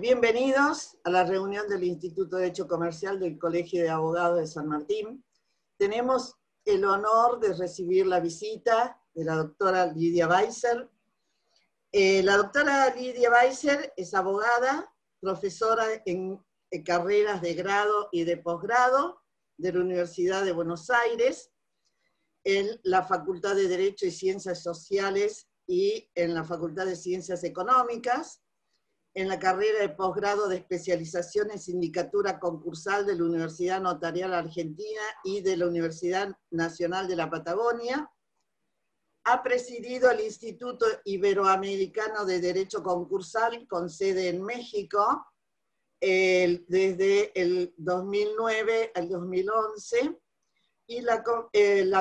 Bienvenidos a la reunión del Instituto de Derecho Comercial del Colegio de Abogados de San Martín. Tenemos el honor de recibir la visita de la doctora Lidia Weiser. La doctora Lidia Weiser es abogada, profesora en carreras de grado y de posgrado de la Universidad de Buenos Aires, en la Facultad de Derecho y Ciencias Sociales y en la Facultad de Ciencias Económicas, en la carrera de posgrado de especialización en sindicatura concursal de la Universidad Notarial Argentina y de la Universidad Nacional de la Patagonia. Ha presidido el Instituto Iberoamericano de Derecho Concursal con sede en México desde el 2009 al 2011, y la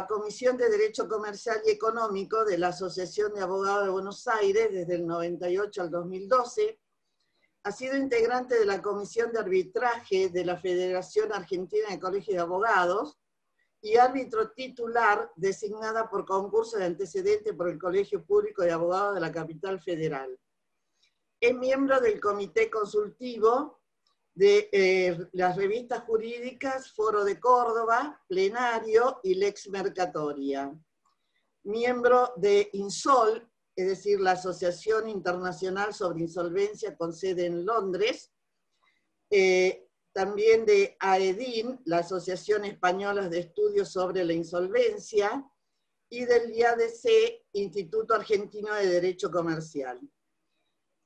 Comisión de Derecho Comercial y Económico de la Asociación de Abogados de Buenos Aires desde el 98 al 2012. Ha sido integrante de la Comisión de Arbitraje de la Federación Argentina de Colegios de Abogados y árbitro titular designada por concurso de antecedentes por el Colegio Público de Abogados de la Capital Federal. Es miembro del Comité Consultivo de las revistas jurídicas Foro de Córdoba, Plenario y Lex Mercatoria. Miembro de INSOL, es decir, la Asociación Internacional sobre Insolvencia con sede en Londres, también de AEDIN, la Asociación Española de Estudios sobre la Insolvencia, y del IADC, Instituto Argentino de Derecho Comercial.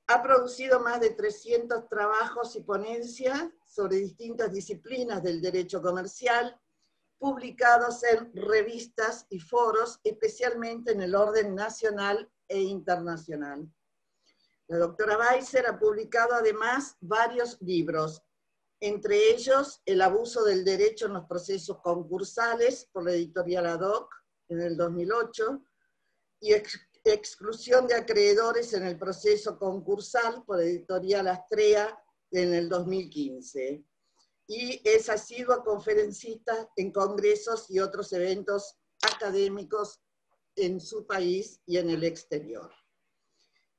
Ha producido más de 300 trabajos y ponencias sobre distintas disciplinas del derecho comercial, publicados en revistas y foros, especialmente en el orden nacional e internacional. La doctora Weiser ha publicado además varios libros, entre ellos El abuso del derecho en los procesos concursales, por la editorial Ad Hoc, en el 2008, y Exclusión de acreedores en el proceso concursal, por la editorial Astrea, en el 2015. Y es asidua conferencista en congresos y otros eventos académicos en su país y en el exterior.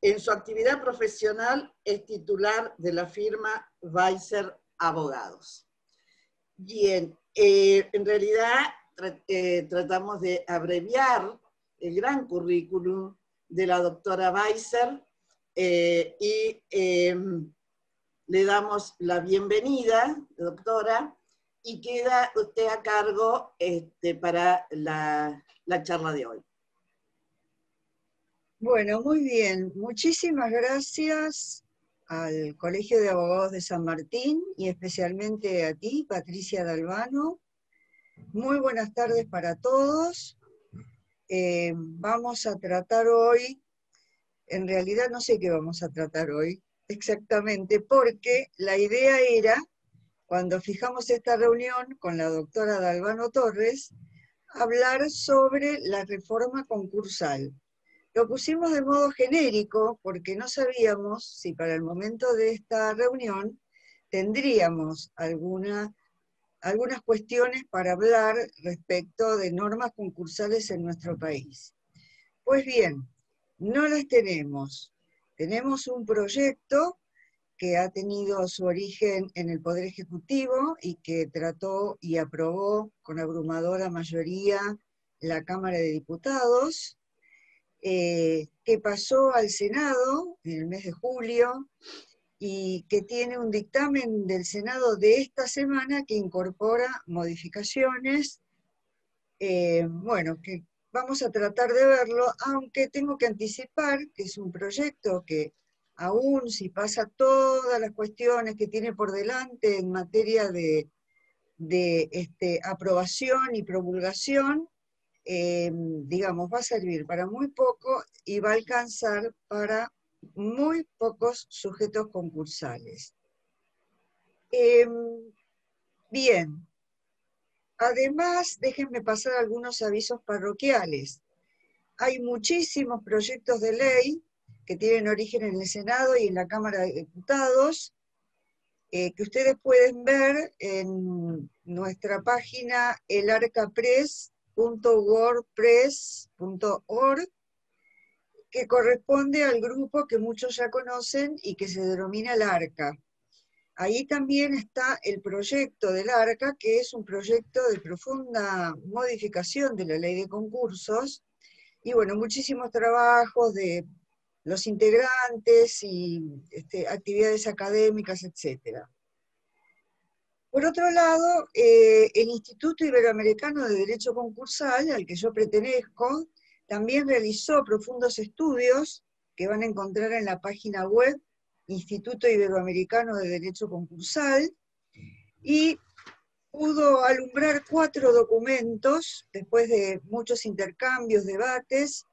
En su actividad profesional es titular de la firma Weiser Abogados. Bien, en realidad tratamos de abreviar el gran currículum de la doctora Weiser y le damos la bienvenida, doctora, y queda usted a cargo para la charla de hoy. Bueno, muy bien. Muchísimas gracias al Colegio de Abogados de San Martín y especialmente a ti, Patricia D'Albano. Muy buenas tardes para todos. Vamos a tratar hoy, en realidad no sé qué vamos a tratar hoy exactamente, porque la idea era, cuando fijamos esta reunión con la doctora D'Albano Torres, hablar sobre la reforma concursal. Lo pusimos de modo genérico porque no sabíamos si para el momento de esta reunión tendríamos algunas cuestiones para hablar respecto de normas concursales en nuestro país. Pues bien, no las tenemos. Tenemos un proyecto que ha tenido su origen en el Poder Ejecutivo y que trató y aprobó con abrumadora mayoría la Cámara de Diputados, que pasó al Senado en el mes de julio y que tiene un dictamen del Senado de esta semana que incorpora modificaciones, bueno, que vamos a tratar de verlo, aunque tengo que anticipar que es un proyecto que aún si pasa todas las cuestiones que tiene por delante en materia de aprobación y promulgación, digamos, va a servir para muy poco y va a alcanzar para muy pocos sujetos concursales. Bien, además, déjenme pasar algunos avisos parroquiales. Hay muchísimos proyectos de ley que tienen origen en el Senado y en la Cámara de Diputados, que ustedes pueden ver en nuestra página elarcapress.wordpress.org. que corresponde al grupo que muchos ya conocen y que se denomina el ARCA. Ahí también está el proyecto del ARCA, que es un proyecto de profunda modificación de la ley de concursos, y bueno, muchísimos trabajos de los integrantes y actividades académicas, etc. Por otro lado, el Instituto Iberoamericano de Derecho Concursal, al que yo pertenezco, también realizó profundos estudios que van a encontrar en la página web Instituto Iberoamericano de Derecho Concursal, y pudo alumbrar 4 documentos, después de muchos intercambios, debates,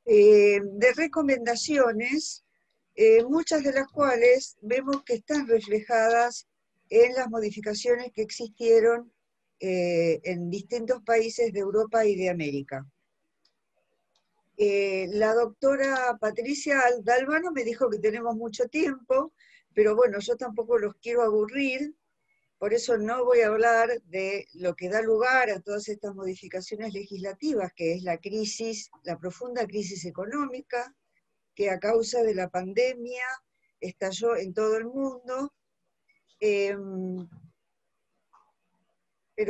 de recomendaciones, muchas de las cuales vemos que están reflejadas en las modificaciones que existieron en distintos países de Europa y de América. La doctora Patricia D'Albano me dijo que tenemos mucho tiempo, pero bueno, yo tampoco los quiero aburrir, por eso no voy a hablar de lo que da lugar a todas estas modificaciones legislativas, que es la crisis, la profunda crisis económica, que a causa de la pandemia estalló en todo el mundo. Pero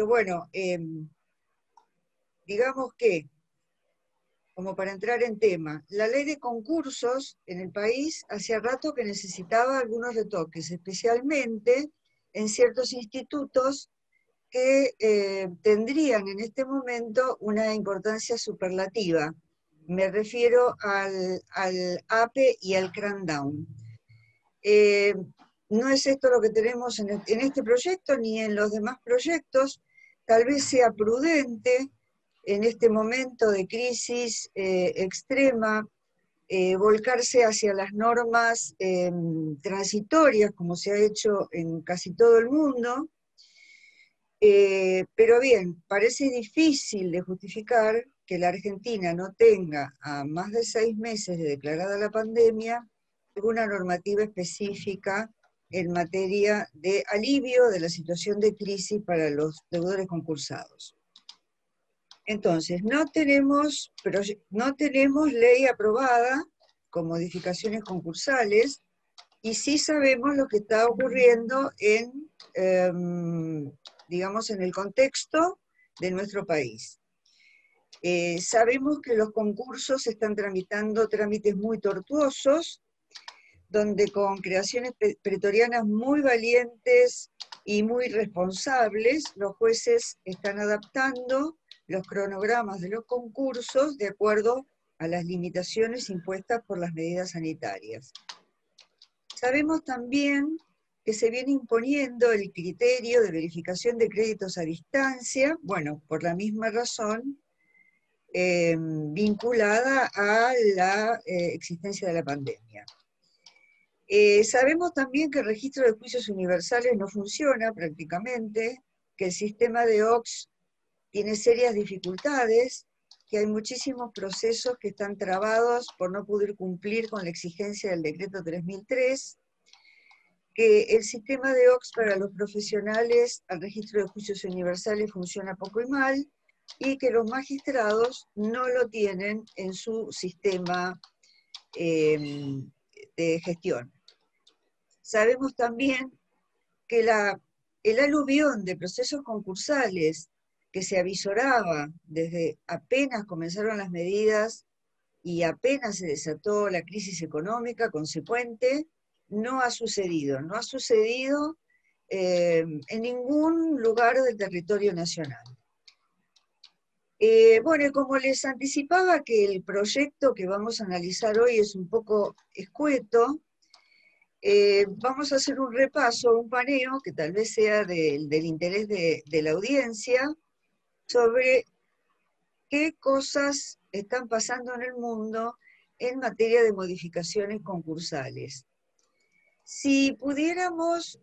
bueno, digamos que, como para entrar en tema, la ley de concursos en el país hacía rato que necesitaba algunos retoques, especialmente en ciertos institutos que tendrían en este momento una importancia superlativa. Me refiero al APE y al Crandown. No es esto lo que tenemos en este proyecto ni en los demás proyectos. Tal vez sea prudente en este momento de crisis extrema volcarse hacia las normas transitorias, como se ha hecho en casi todo el mundo. Pero bien, parece difícil de justificar que la Argentina no tenga, a más de 6 meses de declarada la pandemia, alguna normativa específica en materia de alivio de la situación de crisis para los deudores concursados. Entonces, no tenemos ley aprobada con modificaciones concursales, y sí sabemos lo que está ocurriendo en, digamos, en el contexto de nuestro país. Sabemos que los concursos están tramitando trámites muy tortuosos, donde con creaciones pretorianas muy valientes y muy responsables, los jueces están adaptando los cronogramas de los concursos de acuerdo a las limitaciones impuestas por las medidas sanitarias. Sabemos también que se viene imponiendo el criterio de verificación de créditos a distancia, bueno, por la misma razón, vinculada a la existencia de la pandemia. Sabemos también que el registro de juicios universales no funciona prácticamente, que el sistema de OCS tiene serias dificultades, que hay muchísimos procesos que están trabados por no poder cumplir con la exigencia del decreto 3003, que el sistema de OCS para los profesionales al registro de juicios universales funciona poco y mal, y que los magistrados no lo tienen en su sistema de gestión. Sabemos también que el aluvión de procesos concursales que se avisoraba desde apenas comenzaron las medidas y apenas se desató la crisis económica consecuente, no ha sucedido. No ha sucedido en ningún lugar del territorio nacional. Bueno, como les anticipaba que el proyecto que vamos a analizar hoy es un poco escueto, vamos a hacer un repaso, un paneo, que tal vez sea del interés de la audiencia, sobre qué cosas están pasando en el mundo en materia de modificaciones concursales. Si pudiéramos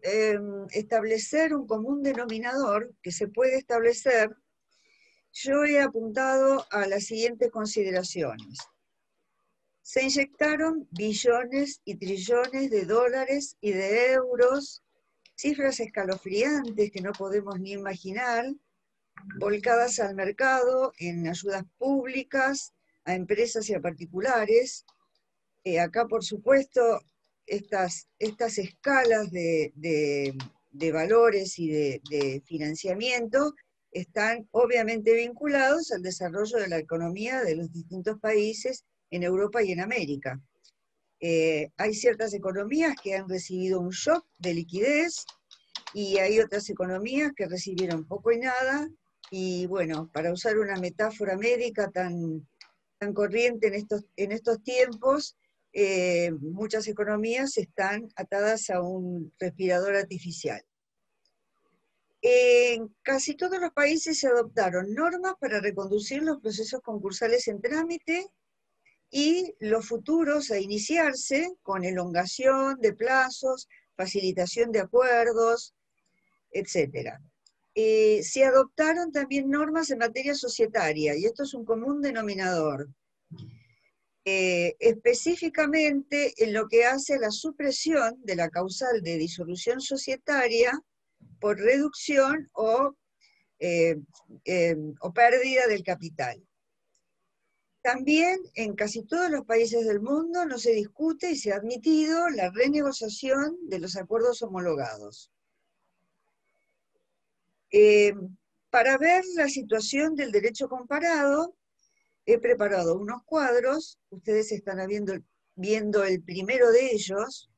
establecer un común denominador, que se puede establecer, yo he apuntado a las siguientes consideraciones. Se inyectaron billones y trillones de dólares y de euros, cifras escalofriantes que no podemos ni imaginar, volcadas al mercado en ayudas públicas a empresas y a particulares. Acá, por supuesto, estas escalas de valores y de financiamiento están obviamente vinculados al desarrollo de la economía de los distintos países en Europa y en América. Hay ciertas economías que han recibido un shock de liquidez y hay otras economías que recibieron poco y nada, y bueno, para usar una metáfora médica tan corriente en estos tiempos, muchas economías están atadas a un respirador artificial. En casi todos los países se adoptaron normas para reconducir los procesos concursales en trámite y los futuros a iniciarse con elongación de plazos, facilitación de acuerdos, etc. Se adoptaron también normas en materia societaria, y esto es un común denominador. Específicamente en lo que hace a la supresión de la causal de disolución societaria por reducción o pérdida del capital. También en casi todos los países del mundo no se discute y se ha admitido la renegociación de los acuerdos homologados. Para ver la situación del derecho comparado, he preparado unos cuadros, ustedes están viendo el primero de ellos,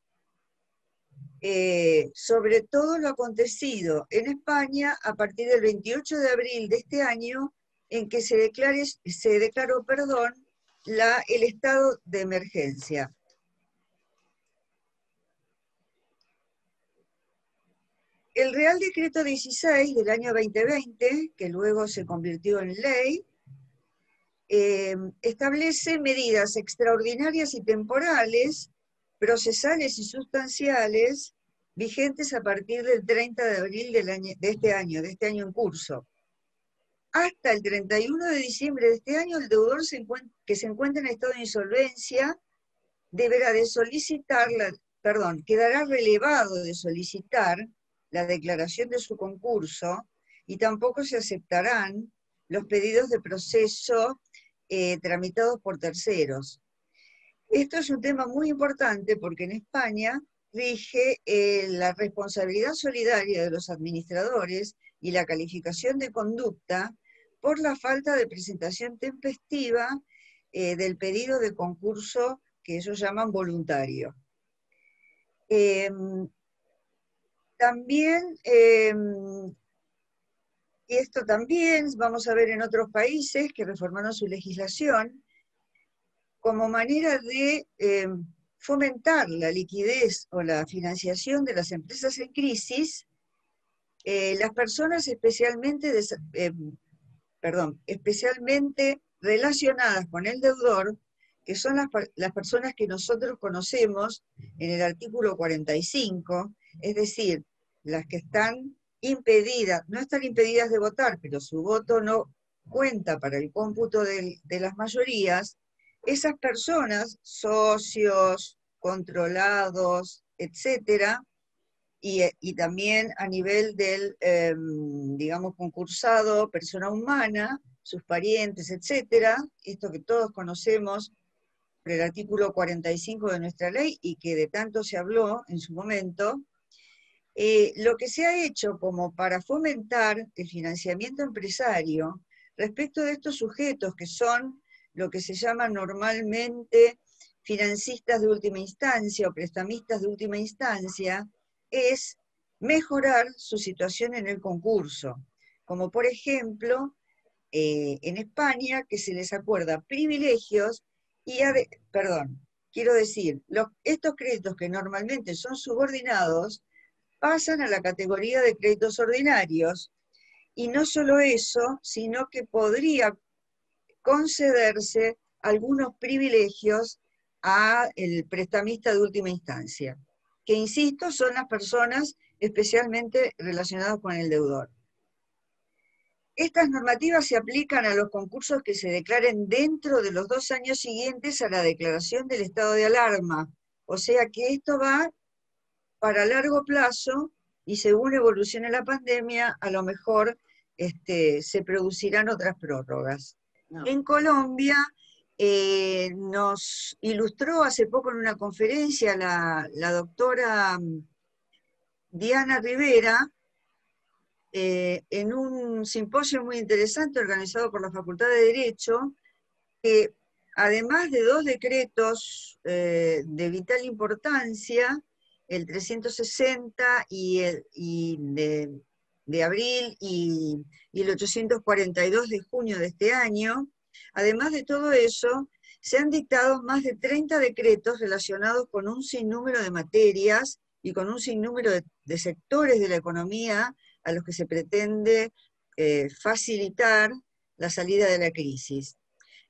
sobre todo lo acontecido en España a partir del 28 de abril de este año, en que se declaró el estado de emergencia. El Real Decreto 16 del año 2020, que luego se convirtió en ley, establece medidas extraordinarias y temporales, procesales y sustanciales, vigentes a partir del 30 de abril de este año en curso. Hasta el 31 de diciembre de este año, el deudor que se encuentra en estado de insolvencia quedará relevado de solicitar la declaración de su concurso, y tampoco se aceptarán los pedidos de proceso tramitados por terceros. Esto es un tema muy importante porque en España rige la responsabilidad solidaria de los administradores y la calificación de conducta por la falta de presentación tempestiva del pedido de concurso que ellos llaman voluntario. También, y esto también vamos a ver en otros países que reformaron su legislación, como manera de fomentar la liquidez o la financiación de las empresas en crisis, las personas especialmente relacionadas con el deudor, que son las personas que nosotros conocemos en el artículo 45, es decir, las que están impedidas, no están impedidas de votar, pero su voto no cuenta para el cómputo de las mayorías. Esas personas, socios, controlados, etcétera, y también a nivel del, digamos, concursado, persona humana, sus parientes, etcétera, esto que todos conocemos por el artículo 45 de nuestra ley y que de tanto se habló en su momento, lo que se ha hecho como para fomentar el financiamiento empresario respecto de estos sujetos que son lo que se llama normalmente financistas de última instancia o prestamistas de última instancia, es mejorar su situación en el concurso, como por ejemplo en España, que se les acuerda privilegios y, quiero decir, estos créditos que normalmente son subordinados pasan a la categoría de créditos ordinarios, y no solo eso, sino que podría concederse algunos privilegios al prestamista de última instancia, que insisto, son las personas especialmente relacionadas con el deudor. Estas normativas se aplican a los concursos que se declaren dentro de los 2 años siguientes a la declaración del estado de alarma, o sea que esto va para largo plazo, y según evolucione la pandemia, a lo mejor se producirán otras prórrogas. No. En Colombia, nos ilustró hace poco en una conferencia la doctora Diana Rivera, en un simposio muy interesante organizado por la Facultad de Derecho, que además de dos decretos de vital importancia, el 360 de abril y el 842 de junio de este año, además de todo eso, se han dictado más de 30 decretos relacionados con un sinnúmero de materias y con un sinnúmero de sectores de la economía a los que se pretende facilitar la salida de la crisis.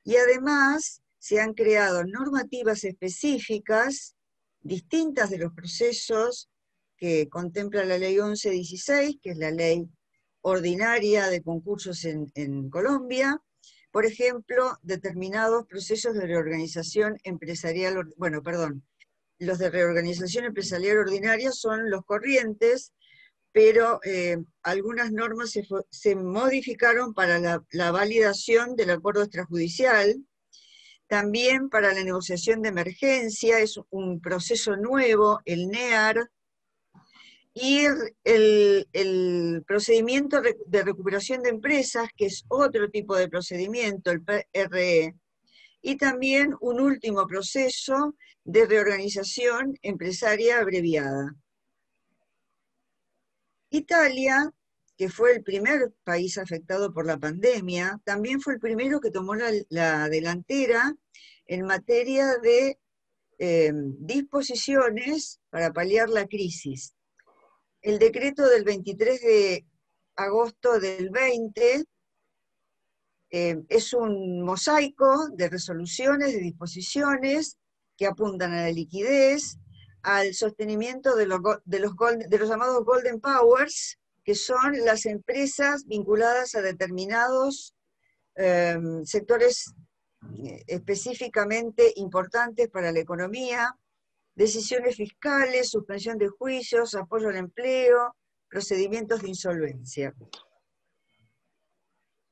Y además se han creado normativas específicas, distintas de los procesos que contempla la ley 1116, que es la ley ordinaria de concursos en Colombia. Por ejemplo, determinados procesos de reorganización empresarial, los de reorganización empresarial ordinaria son los corrientes, pero algunas normas se modificaron para la validación del acuerdo extrajudicial, también para la negociación de emergencia, es un proceso nuevo, el NEAR, y el procedimiento de recuperación de empresas, que es otro tipo de procedimiento, el PRE, y también un último proceso de reorganización empresaria abreviada. Italia, que fue el primer país afectado por la pandemia, también fue el primero que tomó la delantera en materia de disposiciones para paliar la crisis. El decreto del 23 de agosto del 20 es un mosaico de resoluciones, de disposiciones que apuntan a la liquidez, al sostenimiento de los llamados Golden Powers, que son las empresas vinculadas a determinados sectores específicamente importantes para la economía, decisiones fiscales, suspensión de juicios, apoyo al empleo, procedimientos de insolvencia.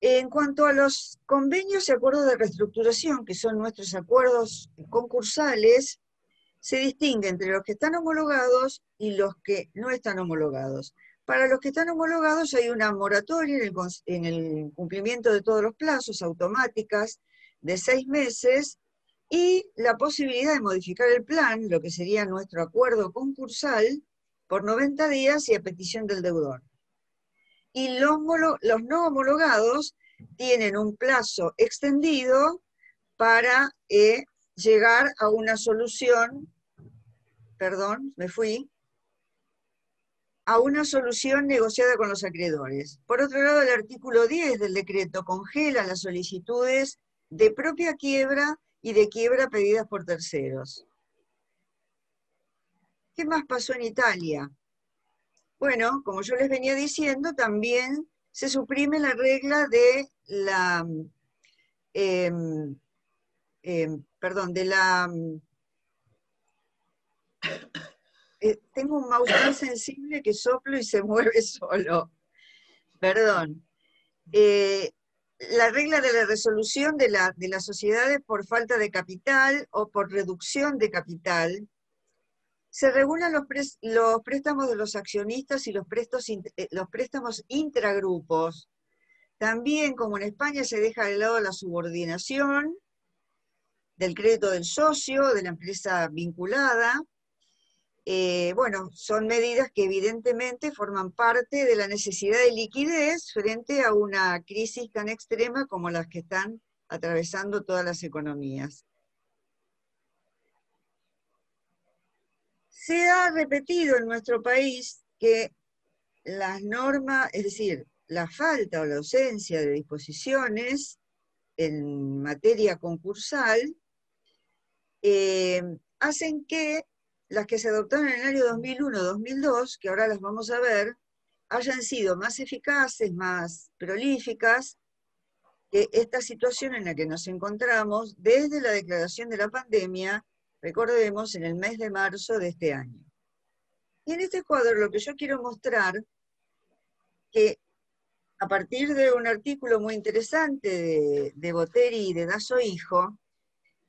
En cuanto a los convenios y acuerdos de reestructuración, que son nuestros acuerdos concursales, se distingue entre los que están homologados y los que no están homologados. Para los que están homologados hay una moratoria en el cumplimiento de todos los plazos, automáticas, de 6 meses, y la posibilidad de modificar el plan, lo que sería nuestro acuerdo concursal, por 90 días y a petición del deudor. Y los no homologados tienen un plazo extendido para llegar a una solución, a una solución negociada con los acreedores. Por otro lado, el artículo 10 del decreto congela las solicitudes de propia quiebra y de quiebra pedidas por terceros. ¿Qué más pasó en Italia? Bueno, como yo les venía diciendo, también se suprime la regla de la, tengo un mouse tan sensible que soplo y se mueve solo. Perdón. La regla de la resolución de las sociedades por falta de capital o por reducción de capital. Se regulan los préstamos de los accionistas y los préstamos intragrupos. También, como en España, se deja de lado la subordinación del crédito del socio, de la empresa vinculada. Bueno, son medidas que evidentemente forman parte de la necesidad de liquidez frente a una crisis tan extrema como las que están atravesando todas las economías. Se ha repetido en nuestro país que las normas, es decir, la falta o la ausencia de disposiciones en materia concursal, hacen que las que se adoptaron en el año 2001-2002, que ahora las vamos a ver, hayan sido más eficaces, más prolíficas, que esta situación en la que nos encontramos desde la declaración de la pandemia, recordemos, en el mes de marzo de este año. Y en este cuadro lo que yo quiero mostrar, que a partir de un artículo muy interesante de Botteri y de Dasso Hijo,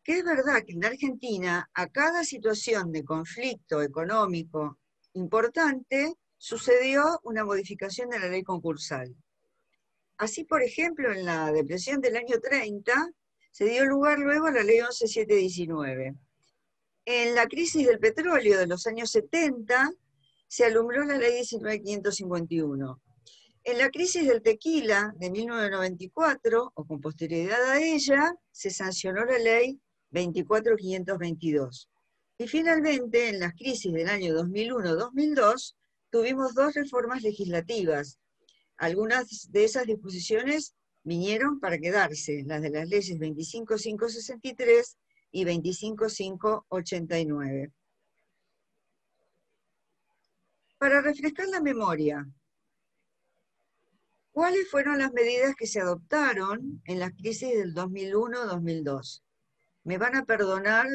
que es verdad que en Argentina a cada situación de conflicto económico importante sucedió una modificación de la ley concursal. Así, por ejemplo, en la depresión del año 30 se dio lugar luego a la ley 11.719. En la crisis del petróleo de los años 70 se alumbró la ley 19.551. En la crisis del tequila de 1994, o con posterioridad a ella, se sancionó la ley 24.522. Y finalmente, en las crisis del año 2001-2002, tuvimos dos reformas legislativas. Algunas de esas disposiciones vinieron para quedarse, las de las leyes 25.563 y 25.589. Para refrescar la memoria, ¿cuáles fueron las medidas que se adoptaron en las crisis del 2001-2002? Me van a perdonar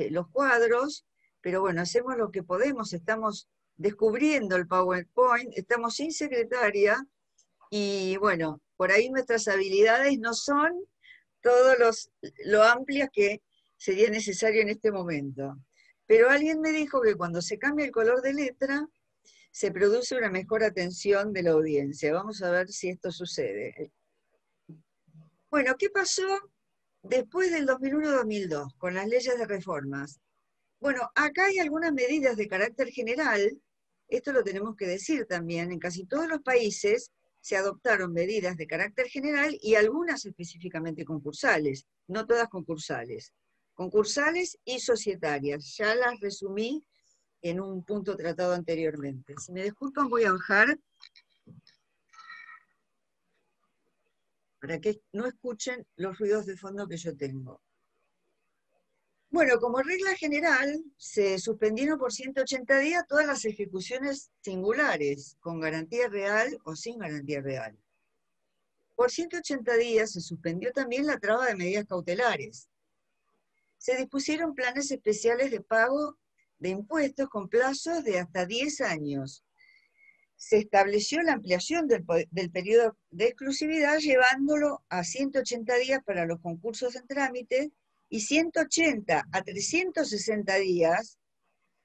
los cuadros, pero bueno, hacemos lo que podemos, estamos descubriendo el PowerPoint, estamos sin secretaria, y bueno, por ahí nuestras habilidades no son todo lo amplias que sería necesario en este momento. Pero alguien me dijo que cuando se cambia el color de letra, se produce una mejor atención de la audiencia. Vamos a ver si esto sucede. Bueno, ¿qué pasó después del 2001-2002 con las leyes de reformas? Bueno, acá hay algunas medidas de carácter general, esto lo tenemos que decir también, en casi todos los países se adoptaron medidas de carácter general y algunas específicamente concursales, no todas concursales. Concursales y societarias, ya las resumí en un punto tratado anteriormente. Si me disculpan, voy a bajar para que no escuchen los ruidos de fondo que yo tengo. Bueno, como regla general, se suspendieron por 180 días todas las ejecuciones singulares, con garantía real o sin garantía real. Por 180 días se suspendió también la traba de medidas cautelares. Se dispusieron planes especiales de pago de impuestos con plazos de hasta 10 años. Se estableció la ampliación del periodo de exclusividad, llevándolo a 180 días para los concursos en trámite, y 180 a 360 días,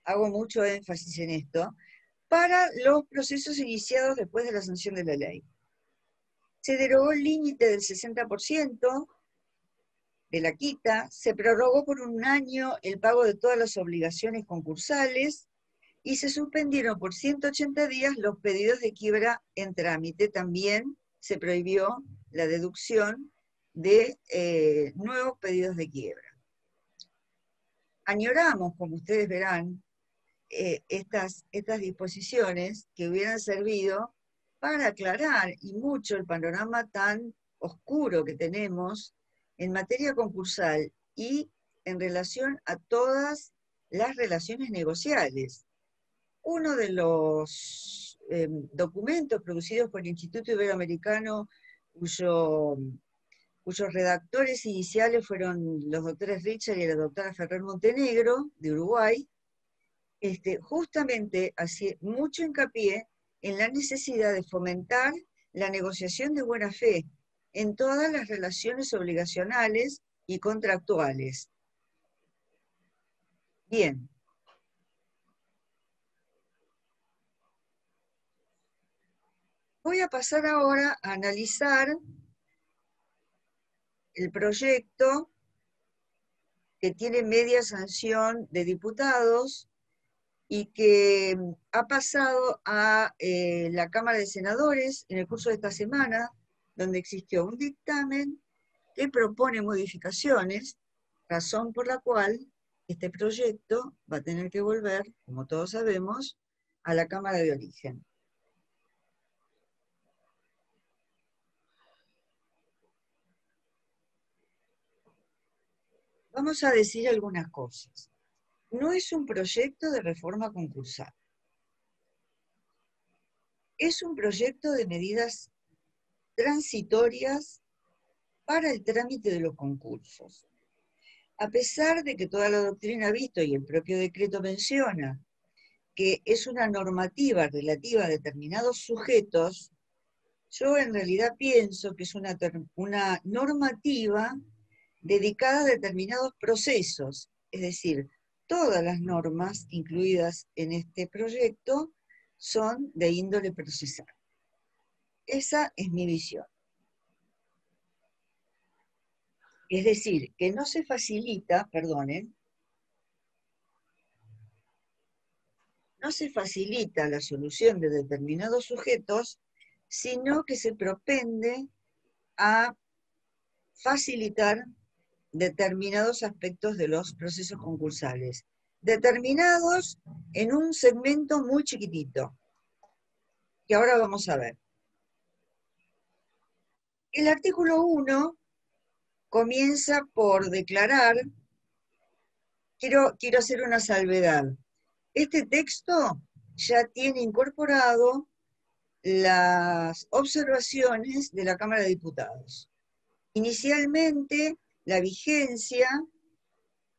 hago mucho énfasis en esto, para los procesos iniciados después de la sanción de la ley. Se derogó el límite del 60% de la quita, se prorrogó por un año el pago de todas las obligaciones concursales y se suspendieron por 180 días los pedidos de quiebra en trámite. También se prohibió la deducción de nuevos pedidos de quiebra. Añoramos, como ustedes verán, estas disposiciones que hubieran servido para aclarar y mucho el panorama tan oscuro que tenemos en materia concursal y en relación a todas las relaciones negociales. Uno de los documentos producidos por el Instituto Iberoamericano, cuyos redactores iniciales fueron los doctores Richard y la doctora Ferrer Montenegro, de Uruguay, justamente hacía mucho hincapié en la necesidad de fomentar la negociación de buena fe en todas las relaciones obligacionales y contractuales. Bien. Voy a pasar ahora a analizar el proyecto que tiene media sanción de diputados y que ha pasado a la Cámara de Senadores en el curso de esta semana, donde existió un dictamen que propone modificaciones, razón por la cual este proyecto va a tener que volver, como todos sabemos, a la Cámara de Origen. Vamos a decir algunas cosas. No es un proyecto de reforma concursal. Es un proyecto de medidas transitorias para el trámite de los concursos. A pesar de que toda la doctrina ha visto, y el propio decreto menciona, que es una normativa relativa a determinados sujetos, yo en realidad pienso que es una normativa dedicada a determinados procesos, es decir, todas las normas incluidas en este proyecto son de índole procesal. Esa es mi visión. Es decir, que no se facilita, perdonen, no se facilita la solución de determinados sujetos, sino que se propende a facilitar determinados aspectos de los procesos concursales, determinados en un segmento muy chiquitito, que ahora vamos a ver. El artículo 1 comienza por declarar, quiero hacer una salvedad. Este texto ya tiene incorporado las observaciones de la Cámara de Diputados. Inicialmente, la vigencia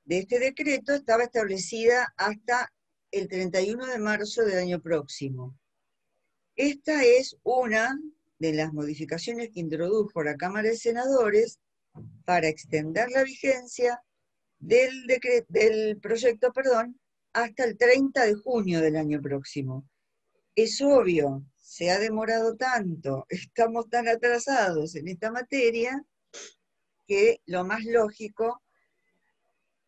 de este decreto estaba establecida hasta el 31 de marzo del año próximo. Esta es una de las modificaciones que introdujo la Cámara de Senadores para extender la vigencia del proyecto, hasta el 30 de junio del año próximo. Es obvio, se ha demorado tanto, estamos tan atrasados en esta materia, que lo más lógico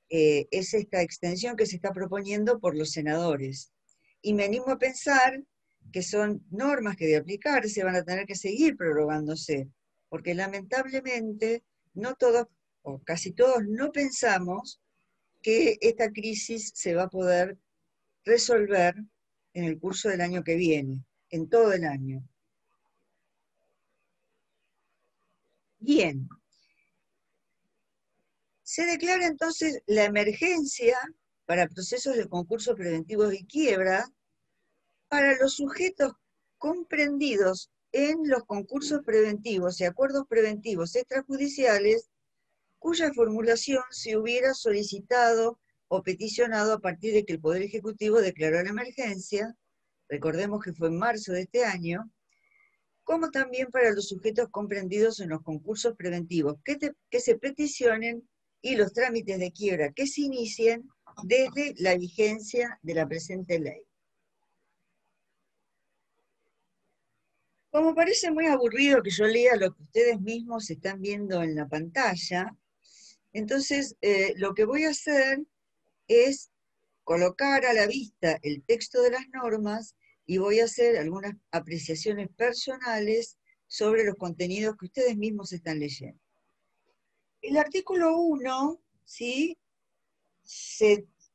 es esta extensión que se está proponiendo por los senadores. Y me animo a pensar que son normas que de aplicarse van a tener que seguir prorrogándose, porque lamentablemente no todos, o casi todos, no pensamos que esta crisis se va a poder resolver en el curso del año que viene, en todo el año. Bien. Se declara entonces la emergencia para procesos de concursos preventivos y quiebra para los sujetos comprendidos en los concursos preventivos y acuerdos preventivos extrajudiciales cuya formulación se hubiera solicitado o peticionado a partir de que el Poder Ejecutivo declaró la emergencia, recordemos que fue en marzo de este año, como también para los sujetos comprendidos en los concursos preventivos que se peticionen y los trámites de quiebra que se inicien desde la vigencia de la presente ley. Como parece muy aburrido que yo lea lo que ustedes mismos están viendo en la pantalla, entonces lo que voy a hacer es colocar a la vista el texto de las normas y voy a hacer algunas apreciaciones personales sobre los contenidos que ustedes mismos están leyendo. El artículo 1, ¿sí?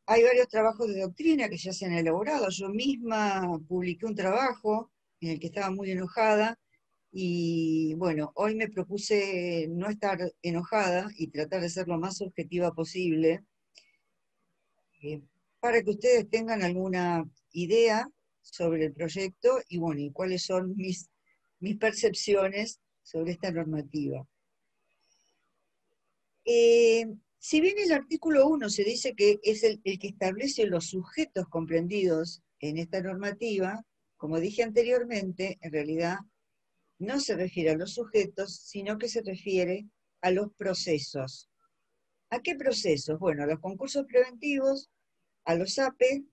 Hay varios trabajos de doctrina que ya se han elaborado. Yo misma publiqué un trabajo en el que estaba muy enojada y bueno, hoy me propuse no estar enojada y tratar de ser lo más objetiva posible para que ustedes tengan alguna idea sobre el proyecto y bueno, y cuáles son mis percepciones sobre esta normativa. Si bien el artículo 1 se dice que es el que establece los sujetos comprendidos en esta normativa, como dije anteriormente, en realidad no se refiere a los sujetos, sino que se refiere a los procesos. ¿A qué procesos? Bueno, a los concursos preventivos, a los APE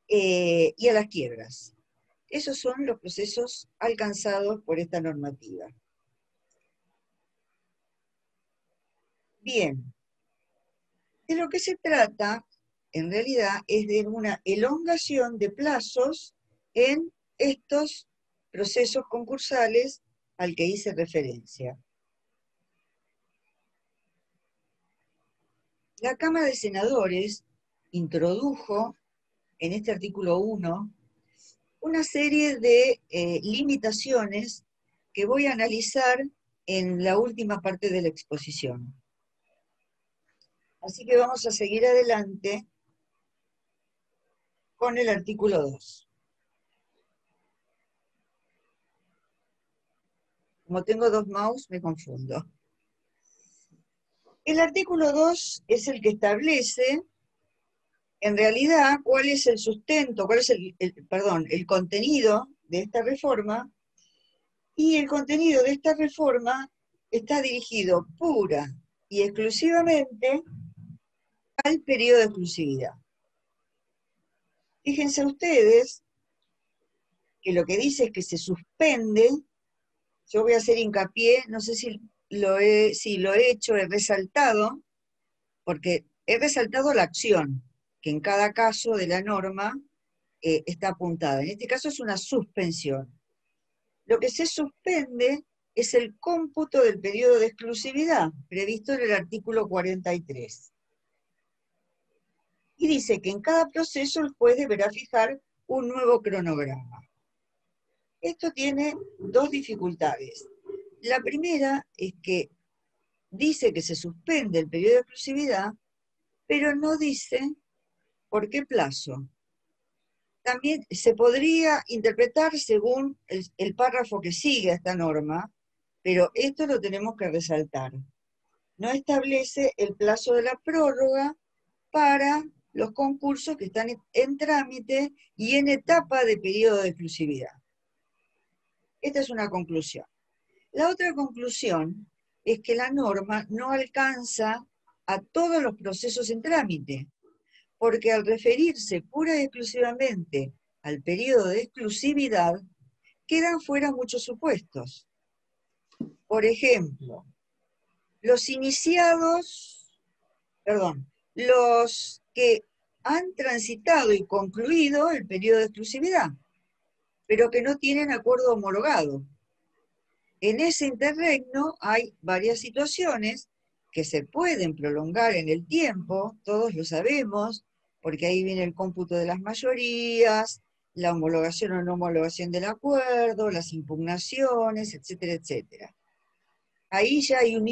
y a las quiebras. Esos son los procesos alcanzados por esta normativa. Bien, de lo que se trata, en realidad, es de una elongación de plazos en estos procesos concursales al que hice referencia. La Cámara de Senadores introdujo en este artículo 1 una serie de limitaciones que voy a analizar en la última parte de la exposición. Así que vamos a seguir adelante con el artículo 2. Como tengo dos mouse, me confundo. El artículo 2 es el que establece, en realidad, cuál es el sustento, cuál es el contenido de esta reforma, y el contenido de esta reforma está dirigido pura y exclusivamente al periodo de exclusividad. Fíjense ustedes que lo que dice es que se suspende. Yo voy a hacer hincapié, no sé si lo he hecho, he resaltado, porque he resaltado la acción, que en cada caso de la norma está apuntada. En este caso es una suspensión. Lo que se suspende es el cómputo del periodo de exclusividad, previsto en el artículo 43. Y dice que en cada proceso el juez deberá fijar un nuevo cronograma. Esto tiene dos dificultades. La primera es que dice que se suspende el periodo de exclusividad, pero no dice por qué plazo. También se podría interpretar según el párrafo que sigue a esta norma, pero esto lo tenemos que resaltar. No establece el plazo de la prórroga para los concursos que están en trámite y en etapa de periodo de exclusividad. Esta es una conclusión. La otra conclusión es que la norma no alcanza a todos los procesos en trámite, porque al referirse pura y exclusivamente al periodo de exclusividad, quedan fuera muchos supuestos. Por ejemplo, los que han transitado y concluido el periodo de exclusividad, pero que no tienen acuerdo homologado. En ese interregno hay varias situaciones que se pueden prolongar en el tiempo, todos lo sabemos, porque ahí viene el cómputo de las mayorías, la homologación o no homologación del acuerdo, las impugnaciones, etcétera, etcétera. Ahí ya hay un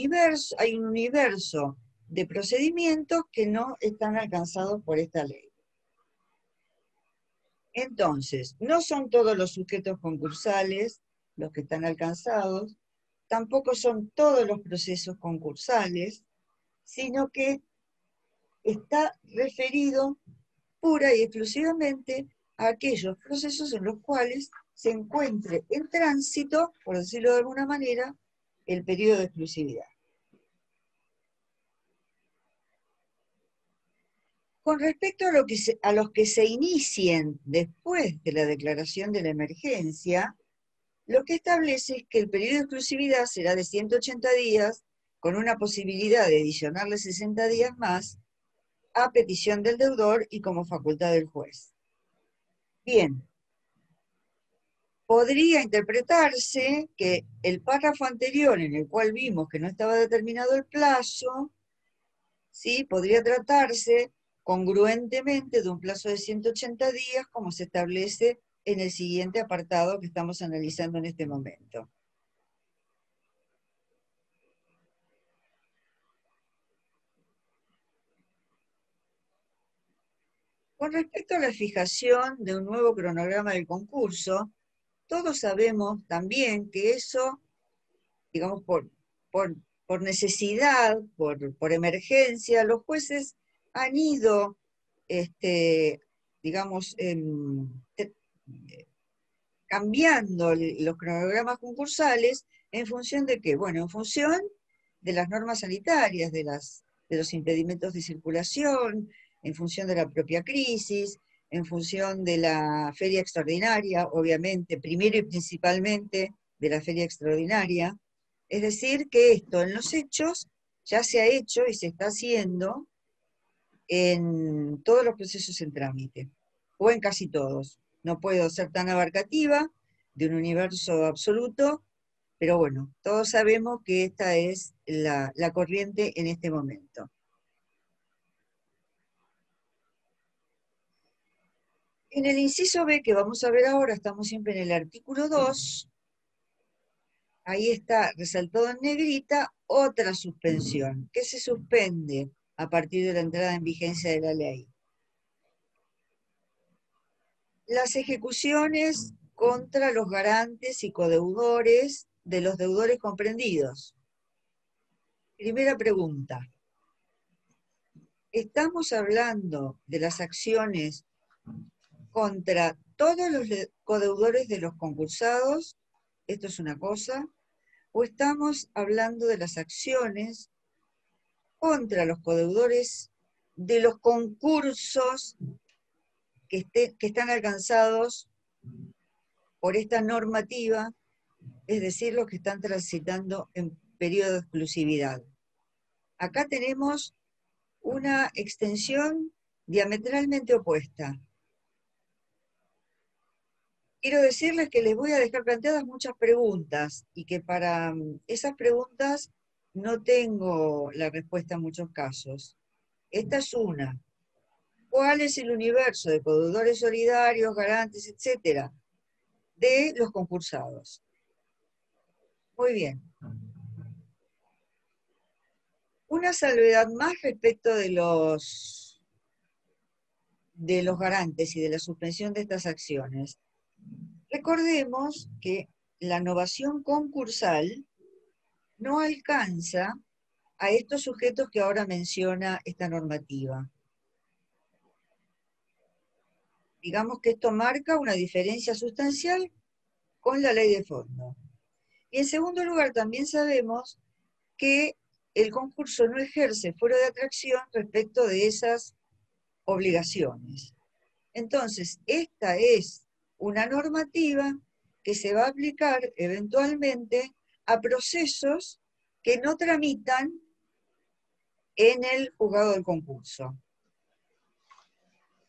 universo de procedimientos que no están alcanzados por esta ley. Entonces, no son todos los sujetos concursales los que están alcanzados, tampoco son todos los procesos concursales, sino que está referido pura y exclusivamente a aquellos procesos en los cuales se encuentre en tránsito, por decirlo de alguna manera, el periodo de exclusividad. Con respecto a los que se inicien después de la declaración de la emergencia, lo que establece es que el periodo de exclusividad será de 180 días, con una posibilidad de adicionarle 60 días más, a petición del deudor y como facultad del juez. Bien, podría interpretarse que el párrafo anterior, en el cual vimos que no estaba determinado el plazo, ¿sí? Podría tratarse congruentemente de un plazo de 180 días, como se establece en el siguiente apartado que estamos analizando en este momento. Con respecto a la fijación de un nuevo cronograma del concurso, todos sabemos también que eso, digamos, por necesidad, por emergencia, los jueces han ido, digamos, cambiando los cronogramas concursales en función de qué? Bueno, en función de las normas sanitarias, de los impedimentos de circulación, en función de la propia crisis, en función de la feria extraordinaria, obviamente, primero y principalmente de la feria extraordinaria. Es decir, que esto en los hechos ya se ha hecho y se está haciendo en todos los procesos en trámite, o en casi todos. No puedo ser tan abarcativa de un universo absoluto, pero bueno, todos sabemos que esta es la corriente en este momento. En el inciso B, que vamos a ver ahora, estamos siempre en el artículo 2, ahí está resaltado en negrita otra suspensión, que se suspende a partir de la entrada en vigencia de la ley. Las ejecuciones contra los garantes y codeudores de los deudores comprendidos. Primera pregunta. ¿Estamos hablando de las acciones contra todos los codeudores de los concursados? Esto es una cosa. ¿O estamos hablando de las acciones contra los codeudores de los concursos que están alcanzados por esta normativa, es decir, los que están transitando en periodo de exclusividad. Acá tenemos una extensión diametralmente opuesta. Quiero decirles que les voy a dejar planteadas muchas preguntas y que para esas preguntas no tengo la respuesta en muchos casos. Esta es una. ¿Cuál es el universo de codeudores solidarios, garantes, etcétera, de los concursados? Muy bien. Una salvedad más respecto de los garantes y de la suspensión de estas acciones. Recordemos que la novación concursal no alcanza a estos sujetos que ahora menciona esta normativa. Digamos que esto marca una diferencia sustancial con la ley de fondo. Y en segundo lugar, también sabemos que el concurso no ejerce fuero de atracción respecto de esas obligaciones. Entonces, esta es una normativa que se va a aplicar eventualmente a procesos que no tramitan en el juzgado del concurso.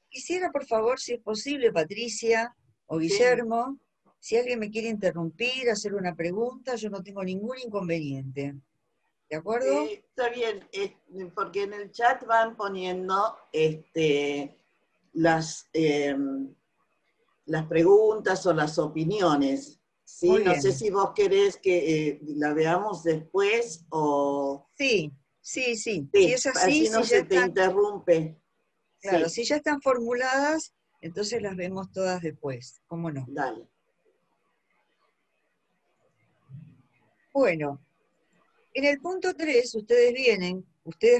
Quisiera, por favor, si es posible, Patricia o Guillermo, si alguien me quiere interrumpir, hacer una pregunta, yo no tengo ningún inconveniente. ¿De acuerdo? Está bien, porque en el chat van poniendo las preguntas o las opiniones. ¿Sí? Muy No bien. sé si vos querés que la veamos después o... Sí, sí, sí. Sí, Si es así, no si ya se te están, interrumpe. claro, Sí, si ya están formuladas, entonces las vemos todas después. ¿Cómo no? dale. Bueno, en el punto 3, ustedes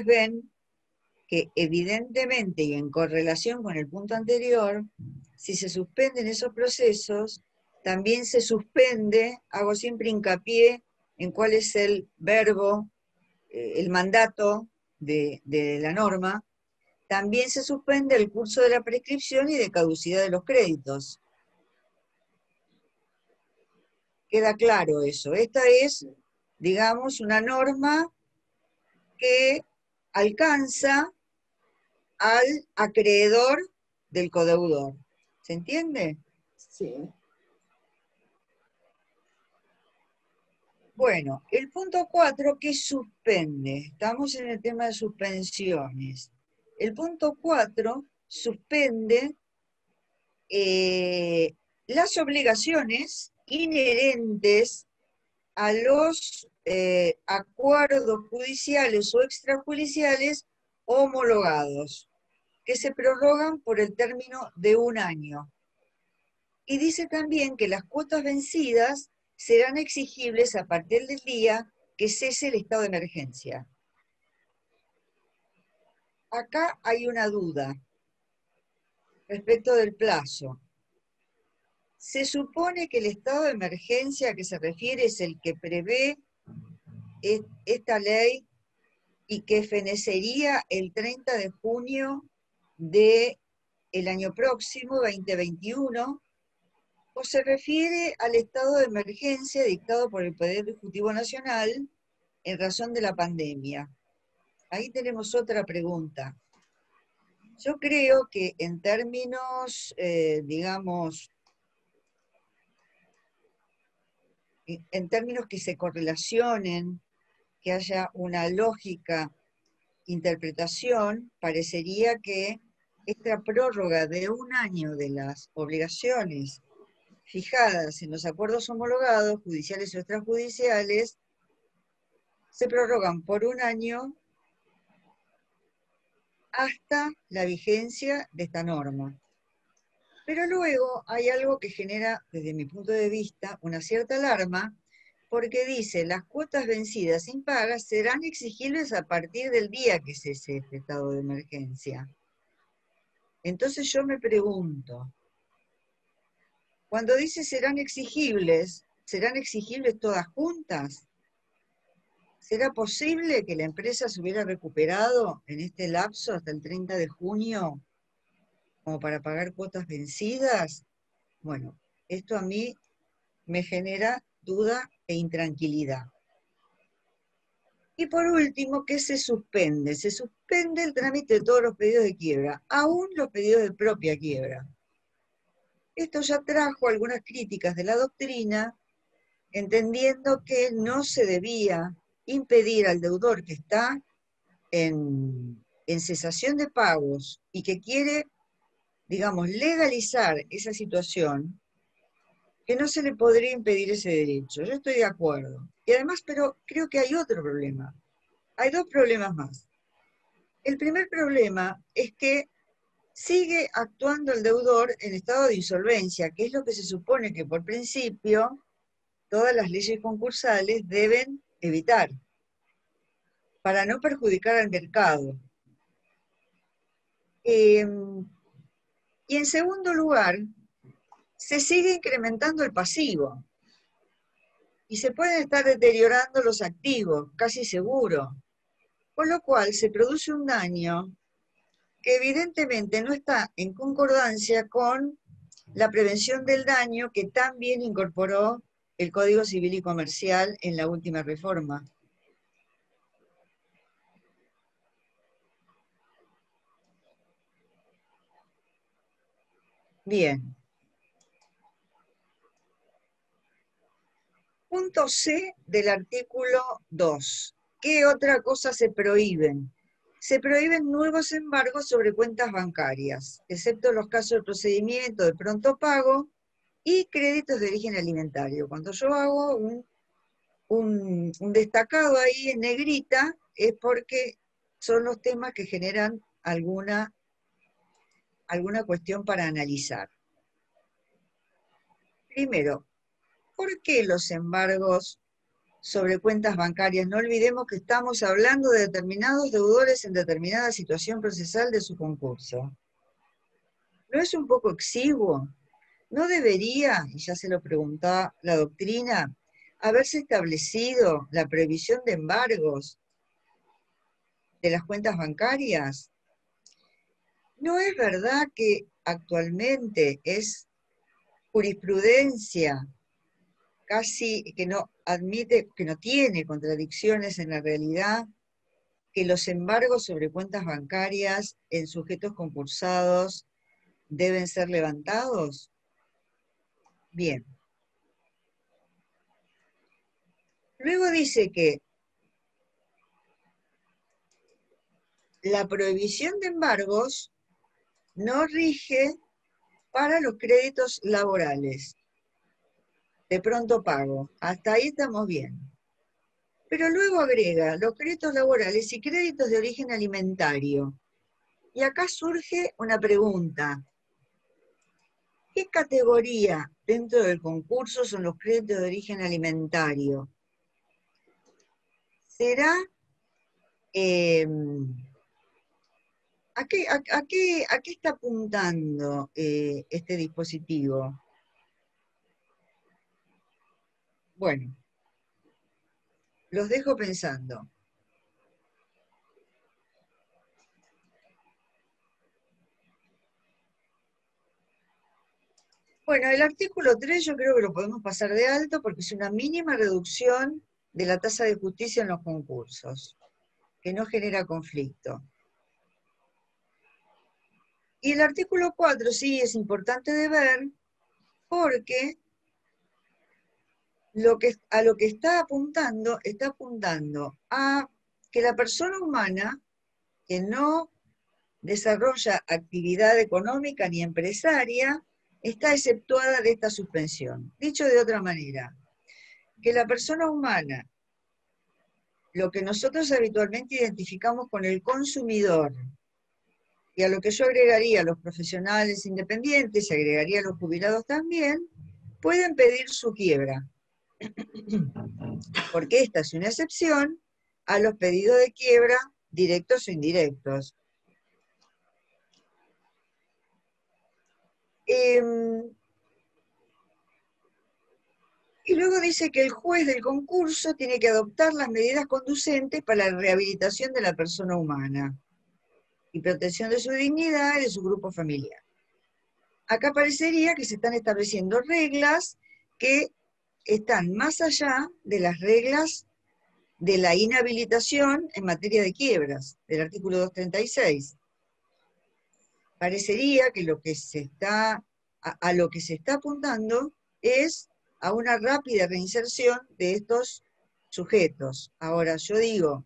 ven que evidentemente y en correlación con el punto anterior, si se suspenden esos procesos, también se suspende, hago siempre hincapié en cuál es el verbo, el mandato de la norma, también se suspende el curso de la prescripción y de caducidad de los créditos. Queda claro eso. Esta es, digamos, una norma que alcanza al acreedor del codeudor. ¿Se entiende? Sí. Bueno, el punto 4, ¿qué suspende? Estamos en el tema de suspensiones. El punto 4 suspende las obligaciones inherentes a los acuerdos judiciales o extrajudiciales homologados, que se prorrogan por el término de 1 año. Y dice también que las cuotas vencidas serán exigibles a partir del día que cese el estado de emergencia. Acá hay una duda respecto del plazo. Se supone que el estado de emergencia a que se refiere es el que prevé esta ley y que fenecería el 30 de junio del año próximo, 2021, o se refiere al estado de emergencia dictado por el Poder Ejecutivo Nacional en razón de la pandemia. Ahí tenemos otra pregunta. Yo creo que en términos, digamos, en términos que se correlacionen, que haya una lógica interpretación, parecería que esta prórroga de 1 año de las obligaciones fijadas en los acuerdos homologados, judiciales o extrajudiciales, se prorrogan por 1 año hasta la vigencia de esta norma. Pero luego hay algo que genera, desde mi punto de vista, una cierta alarma, porque dice, las cuotas vencidas impagas serán exigibles a partir del día que cese este estado de emergencia. Entonces yo me pregunto, cuando dice ¿serán exigibles todas juntas? ¿Será posible que la empresa se hubiera recuperado en este lapso hasta el 30 de junio como para pagar cuotas vencidas? Bueno, esto a mí me genera duda e intranquilidad. Y por último, ¿qué se suspende? Se suspende el trámite de todos los pedidos de quiebra, aún los pedidos de propia quiebra. Esto ya trajo algunas críticas de la doctrina, entendiendo que no se debía impedir al deudor que está en cesación de pagos y que quiere, digamos, legalizar esa situación, que no se le podría impedir ese derecho. Yo estoy de acuerdo. Y además, pero creo que hay otro problema. Hay dos problemas más. El primer problema es que sigue actuando el deudor en estado de insolvencia, que es lo que se supone que por principio todas las leyes concursales deben evitar, para no perjudicar al mercado. Y en segundo lugar, se sigue incrementando el pasivo y se pueden estar deteriorando los activos, casi seguro, con lo cual se produce un daño que evidentemente no está en concordancia con la prevención del daño que también incorporó el Código Civil y Comercial en la última reforma. Bien. Punto C del artículo 2. ¿Qué otra cosa se prohíben? Se prohíben nuevos embargos sobre cuentas bancarias, excepto los casos de procedimiento de pronto pago y créditos de origen alimentario. Cuando yo hago un destacado ahí en negrita, es porque son los temas que generan alguna cuestión para analizar. Primero, ¿por qué los embargos sobre cuentas bancarias? No olvidemos que estamos hablando de determinados deudores en determinada situación procesal de su concurso. ¿No es un poco exiguo? ¿No debería, y ya se lo preguntaba la doctrina, haberse establecido la prohibición de embargos de las cuentas bancarias? ¿No es verdad que actualmente es jurisprudencia casi que no admite, que no tiene contradicciones en la realidad, que los embargos sobre cuentas bancarias en sujetos concursados deben ser levantados? Bien. Luego dice que la prohibición de embargos no rige para los créditos laborales de pronto pago. Hasta ahí estamos bien. Pero luego agrega los créditos laborales y créditos de origen alimentario. Y acá surge una pregunta. ¿Qué categoría dentro del concurso son los créditos de origen alimentario? ¿Será... ¿a qué está apuntando este dispositivo? Bueno, los dejo pensando. Bueno, el artículo 3 yo creo que lo podemos pasar de alto porque es una mínima reducción de la tasa de justicia en los concursos, que no genera conflicto. Y el artículo 4 sí es importante de ver porque a lo que está apuntando a que la persona humana que no desarrolla actividad económica ni empresaria está exceptuada de esta suspensión. Dicho de otra manera, que la persona humana, lo que nosotros habitualmente identificamos con el consumidor, y a lo que yo agregaría a los profesionales independientes, y agregaría a los jubilados también, pueden pedir su quiebra. Porque esta es una excepción a los pedidos de quiebra directos o indirectos. Y luego dice que el juez del concurso tiene que adoptar las medidas conducentes para la rehabilitación de la persona humana y protección de su dignidad y de su grupo familiar. Acá parecería que se están estableciendo reglas que están más allá de las reglas de la inhabilitación en materia de quiebras, del artículo 236. Parecería que a lo que se está apuntando es a una rápida reinserción de estos sujetos. Ahora, yo digo,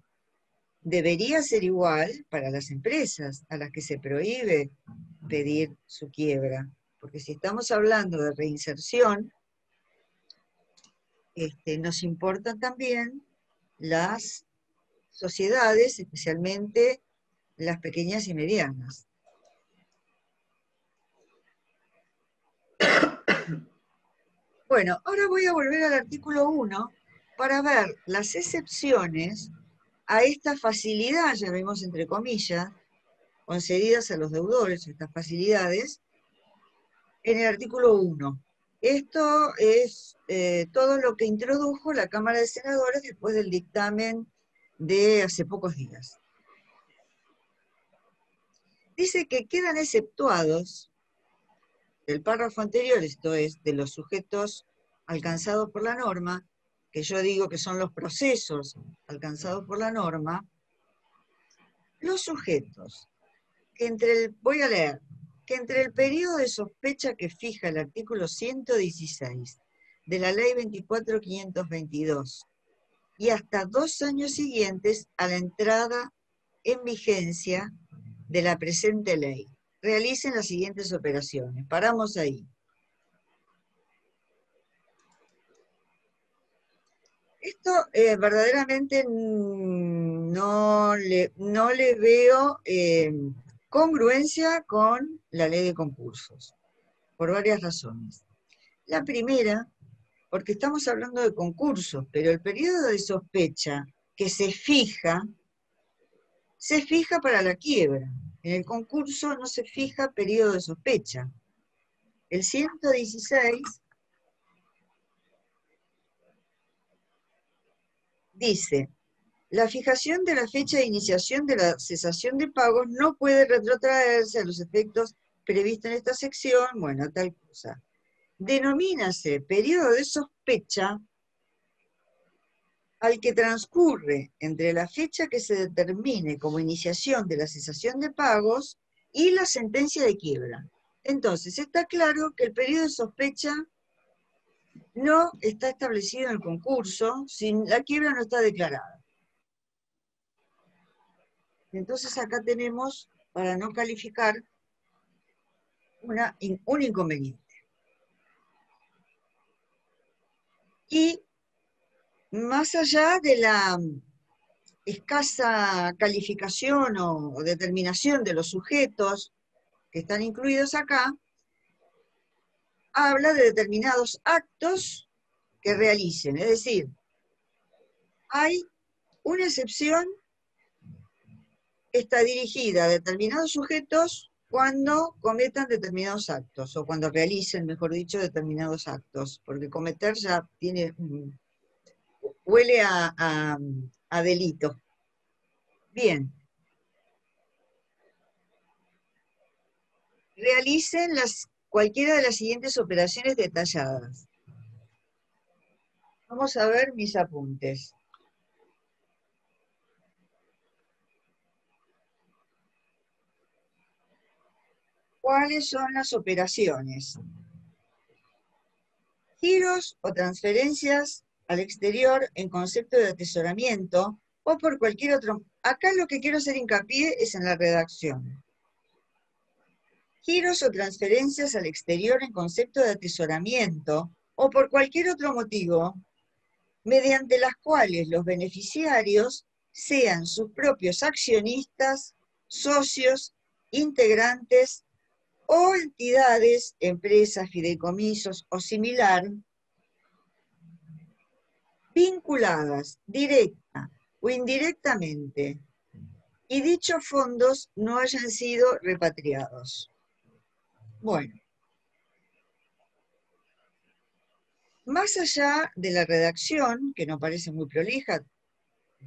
debería ser igual para las empresas a las que se prohíbe pedir su quiebra, porque si estamos hablando de reinserción, nos importan también las sociedades, especialmente las pequeñas y medianas. Bueno, ahora voy a volver al artículo 1 para ver las excepciones a esta facilidad, llamemos entre comillas, concedidas a los deudores, estas facilidades, en el artículo 1. Esto es todo lo que introdujo la Cámara de Senadores después del dictamen de hace pocos días. Dice que quedan exceptuados del párrafo anterior, esto es, de los sujetos alcanzados por la norma, que yo digo que son los procesos alcanzados por la norma, los sujetos que voy a leer, que entre el periodo de sospecha que fija el artículo 116 de la ley 24.522 y hasta 2 años siguientes a la entrada en vigencia de la presente ley, realicen las siguientes operaciones. Paramos ahí. Esto verdaderamente no le veo congruencia con la ley de concursos, por varias razones. La primera, porque estamos hablando de concursos, pero el periodo de sospecha que se fija para la quiebra. En el concurso no se fija periodo de sospecha. El 116 dice: la fijación de la fecha de iniciación de la cesación de pagos no puede retrotraerse a los efectos previstos en esta sección, bueno, tal cosa. Denomínase periodo de sospecha al que transcurre entre la fecha que se determine como iniciación de la cesación de pagos y la sentencia de quiebra. Entonces, está claro que el periodo de sospecha no está establecido en el concurso si la quiebra no está declarada. Entonces acá tenemos, para no calificar, un inconveniente. Y más allá de la escasa calificación o determinación de los sujetos que están incluidos acá, habla de determinados actos que realicen. Es decir, hay una excepción que está dirigida a determinados sujetos cuando cometan determinados actos, o cuando realicen, mejor dicho, determinados actos, porque cometer ya huele a delito. Bien. Realicen cualquiera de las siguientes operaciones detalladas. Vamos a ver mis apuntes. ¿Cuáles son las operaciones? Giros o transferencias al exterior en concepto de atesoramiento o por cualquier otro. Acá lo que quiero hacer hincapié es en la redacción. Giros o transferencias al exterior en concepto de atesoramiento o por cualquier otro motivo, mediante las cuales los beneficiarios sean sus propios accionistas, socios, integrantes o entidades, empresas, fideicomisos o similar, vinculadas directa o indirectamente, y dichos fondos no hayan sido repatriados. Bueno. Más allá de la redacción, que no parece muy prolija,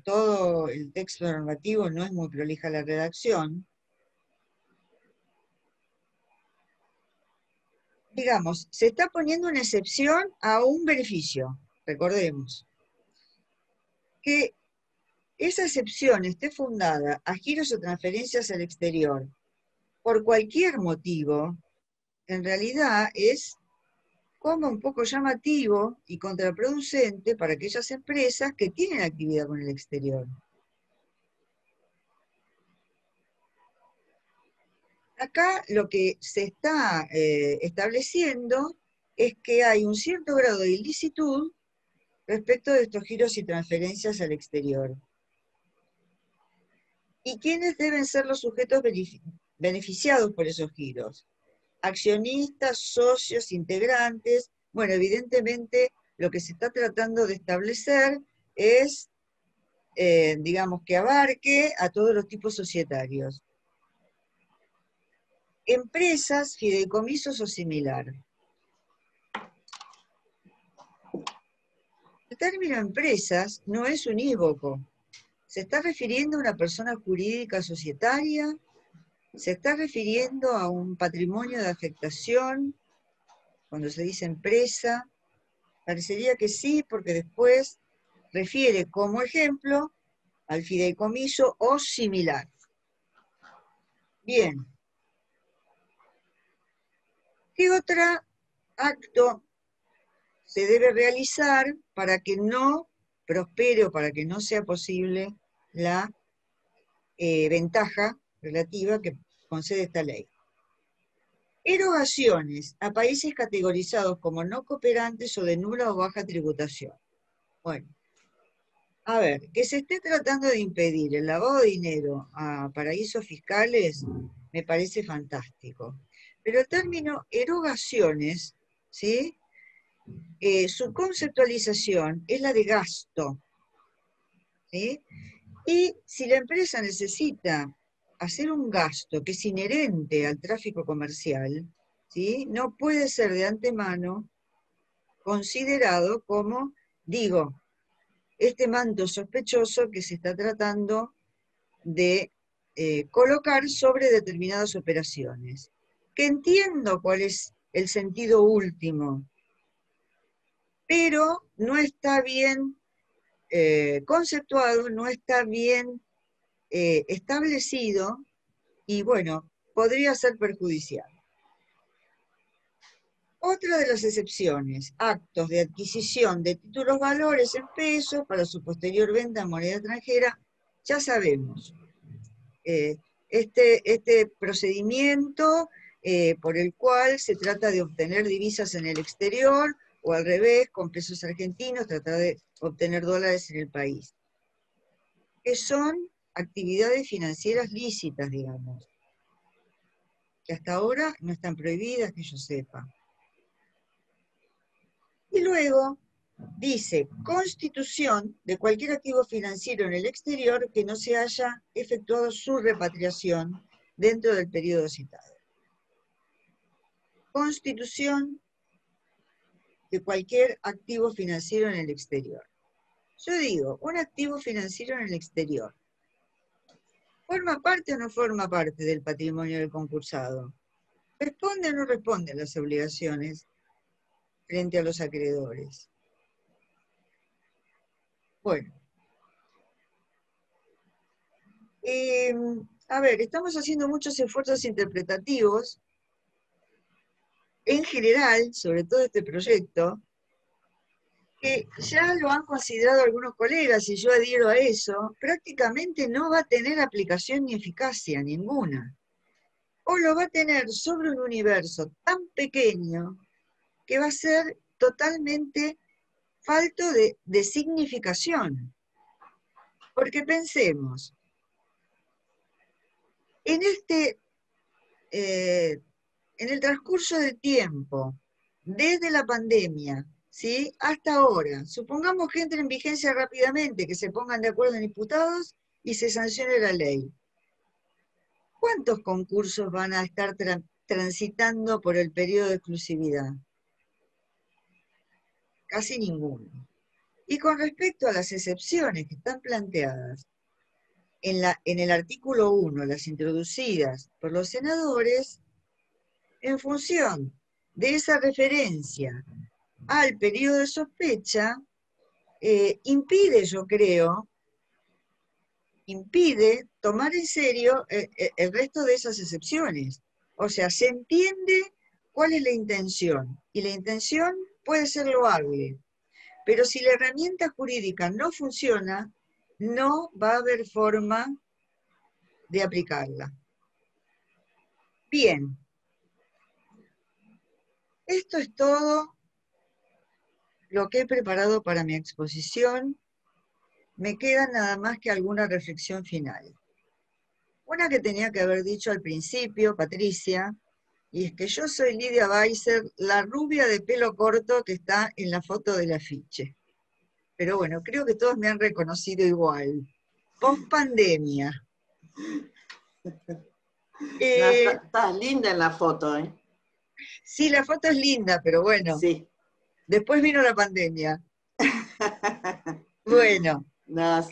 todo el texto normativo no es muy prolija la redacción, digamos, se está poniendo una excepción a un beneficio, recordemos. Que esa excepción esté fundada a giros o transferencias al exterior por cualquier motivo, en realidad es como un poco llamativo y contraproducente para aquellas empresas que tienen actividad con el exterior. Acá lo que se está estableciendo es que hay un cierto grado de ilicitud respecto de estos giros y transferencias al exterior. ¿Y quiénes deben ser los sujetos beneficiados por esos giros? Accionistas, socios, integrantes. Bueno, evidentemente lo que se está tratando de establecer es, digamos, que abarque a todos los tipos societarios. Empresas, fideicomisos o similar. El término empresas no es unívoco. ¿Se está refiriendo a una persona jurídica societaria? ¿Se está refiriendo a un patrimonio de afectación? Cuando se dice empresa, parecería que sí, porque después refiere como ejemplo al fideicomiso o similar. Bien. ¿Qué otro acto se debe realizar para que no prospere o para que no sea posible la ventaja relativa que concede esta ley? Erogaciones a países categorizados como no cooperantes o de nula o baja tributación. Bueno, a ver, que se esté tratando de impedir el lavado de dinero a paraísos fiscales me parece fantástico. Pero el término erogaciones, ¿sí? Su conceptualización es la de gasto, ¿sí? Y si la empresa necesita hacer un gasto que es inherente al tráfico comercial, ¿sí? No puede ser de antemano considerado como, digo, este manto sospechoso que se está tratando de colocar sobre determinadas operaciones. Que entiendo cuál es el sentido último, pero no está bien conceptuado, no está bien establecido y bueno, podría ser perjudicial. Otra de las excepciones, actos de adquisición de títulos valores en pesos para su posterior venta en moneda extranjera, ya sabemos. Este procedimiento por el cual se trata de obtener divisas en el exterior o al revés, con pesos argentinos, tratar de obtener dólares en el país. Que son actividades financieras lícitas, digamos, que hasta ahora no están prohibidas, que yo sepa. Y luego dice, constitución de cualquier activo financiero en el exterior que no se haya efectuado su repatriación dentro del periodo citado. Constitución de cualquier activo financiero en el exterior. Yo digo, un activo financiero en el exterior, ¿forma parte o no forma parte del patrimonio del concursado? ¿Responde o no responde a las obligaciones frente a los acreedores? Bueno. A ver, estamos haciendo muchos esfuerzos interpretativos, en general, sobre todo este proyecto, que ya lo han considerado algunos colegas, y yo adhiero a eso, prácticamente no va a tener aplicación ni eficacia ninguna. O lo va a tener sobre un universo tan pequeño que va a ser totalmente falto de significación. Porque pensemos, en el transcurso del tiempo, desde la pandemia, ¿sí? Hasta ahora, supongamos que entre en vigencia rápidamente, que se pongan de acuerdo en diputados y se sancione la ley. ¿Cuántos concursos van a estar transitando por el periodo de exclusividad? casi ninguno. Y con respecto a las excepciones que están planteadas en el artículo 1, las introducidas por los senadores, en función de esa referencia al periodo de sospecha, impide, yo creo, impide tomar en serio el resto de esas excepciones. O sea, se entiende cuál es la intención, y la intención puede ser loable, pero si la herramienta jurídica no funciona, no va a haber forma de aplicarla. Bien, esto es todo lo que he preparado para mi exposición. Me queda nada más que alguna reflexión final. Una que tenía que haber dicho al principio, Patricia, y es que yo soy Lidia Weiser, la rubia de pelo corto que está en la foto del afiche. Pero bueno, creo que todos me han reconocido igual. Post-pandemia. No, estás linda en la foto, ¿eh? Sí, la foto es linda, pero bueno, Sí. después vino la pandemia. Bueno, No,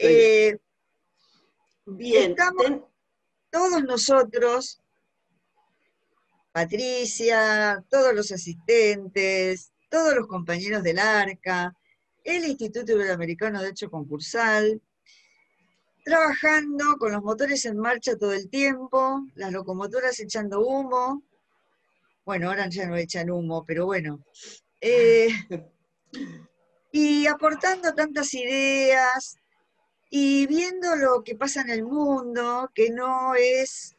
bien. estamos todos nosotros, Patricia, todos los asistentes, todos los compañeros del ARCA, el Instituto Iberoamericano de Derecho Concursal, trabajando con los motores en marcha todo el tiempo, las locomotoras echando humo. Bueno, ahora ya no echan humo, pero bueno. Y aportando tantas ideas y viendo lo que pasa en el mundo, que no es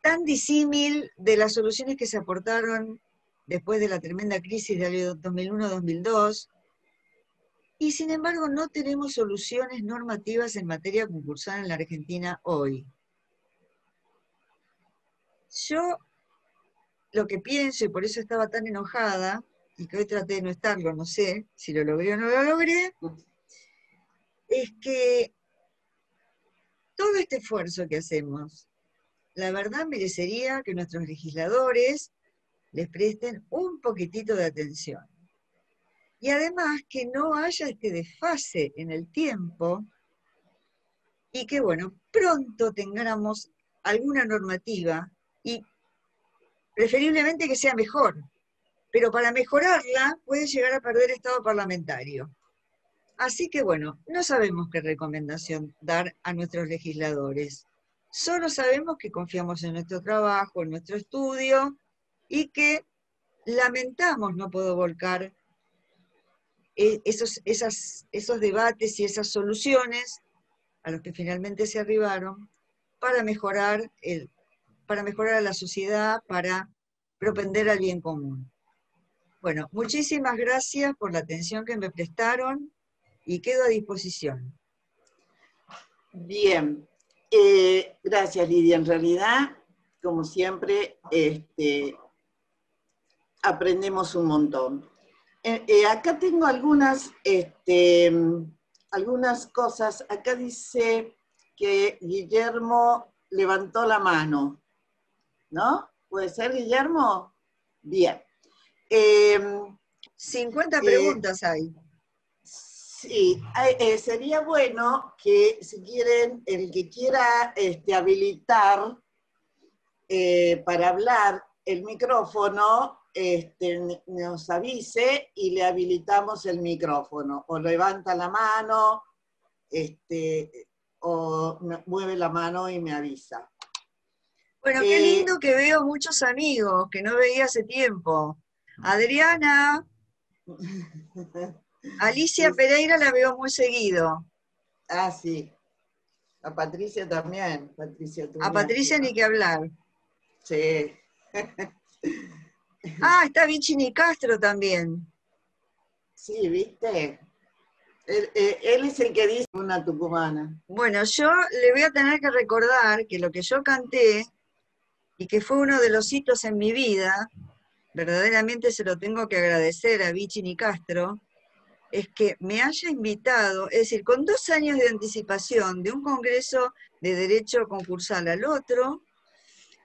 tan disímil de las soluciones que se aportaron después de la tremenda crisis del año 2001-2002, y sin embargo no tenemos soluciones normativas en materia concursal en la Argentina hoy. Yo lo que pienso, y por eso estaba tan enojada, y que hoy traté de no estarlo, no sé si lo logré o no lo logré, es que todo este esfuerzo que hacemos, la verdad merecería que nuestros legisladores les presten un poquitito de atención. Y además que no haya este desfase en el tiempo y que, bueno, pronto tengamos alguna normativa y preferiblemente que sea mejor. Pero para mejorarla puede llegar a perder estado parlamentario. Así que, bueno, no sabemos qué recomendación dar a nuestros legisladores. Solo sabemos que confiamos en nuestro trabajo, en nuestro estudio, y que lamentamos no poder volcar esos debates y esas soluciones a los que finalmente se arribaron para mejorar a la sociedad, para propender al bien común. Bueno, muchísimas gracias por la atención que me prestaron y quedo a disposición. Bien. Gracias, Lidia. En realidad, como siempre, aprendemos un montón. Acá tengo algunas cosas. Acá dice que Guillermo levantó la mano, ¿no? ¿Puede ser, Guillermo? Bien. 50 preguntas hay. Sí, sería bueno que si quieren, el que quiera habilitar para hablar el micrófono, nos avise y le habilitamos el micrófono. O levanta la mano, o mueve la mano y me avisa. Bueno, qué lindo que veo muchos amigos que no veía hace tiempo. Adriana, Alicia Pereira la veo muy seguido. Ah, sí. A Patricia también. A Patricia ni que hablar. Sí. Ah, está Vichy Nicastro también. Sí, ¿viste? Él es el que dice una tucumana. Bueno, yo le voy a tener que recordar que lo que yo canté, y que fue uno de los hitos en mi vida, verdaderamente se lo tengo que agradecer a Vichy Nicastro, es que me haya invitado, es decir, con 2 años de anticipación de un congreso de derecho concursal al otro,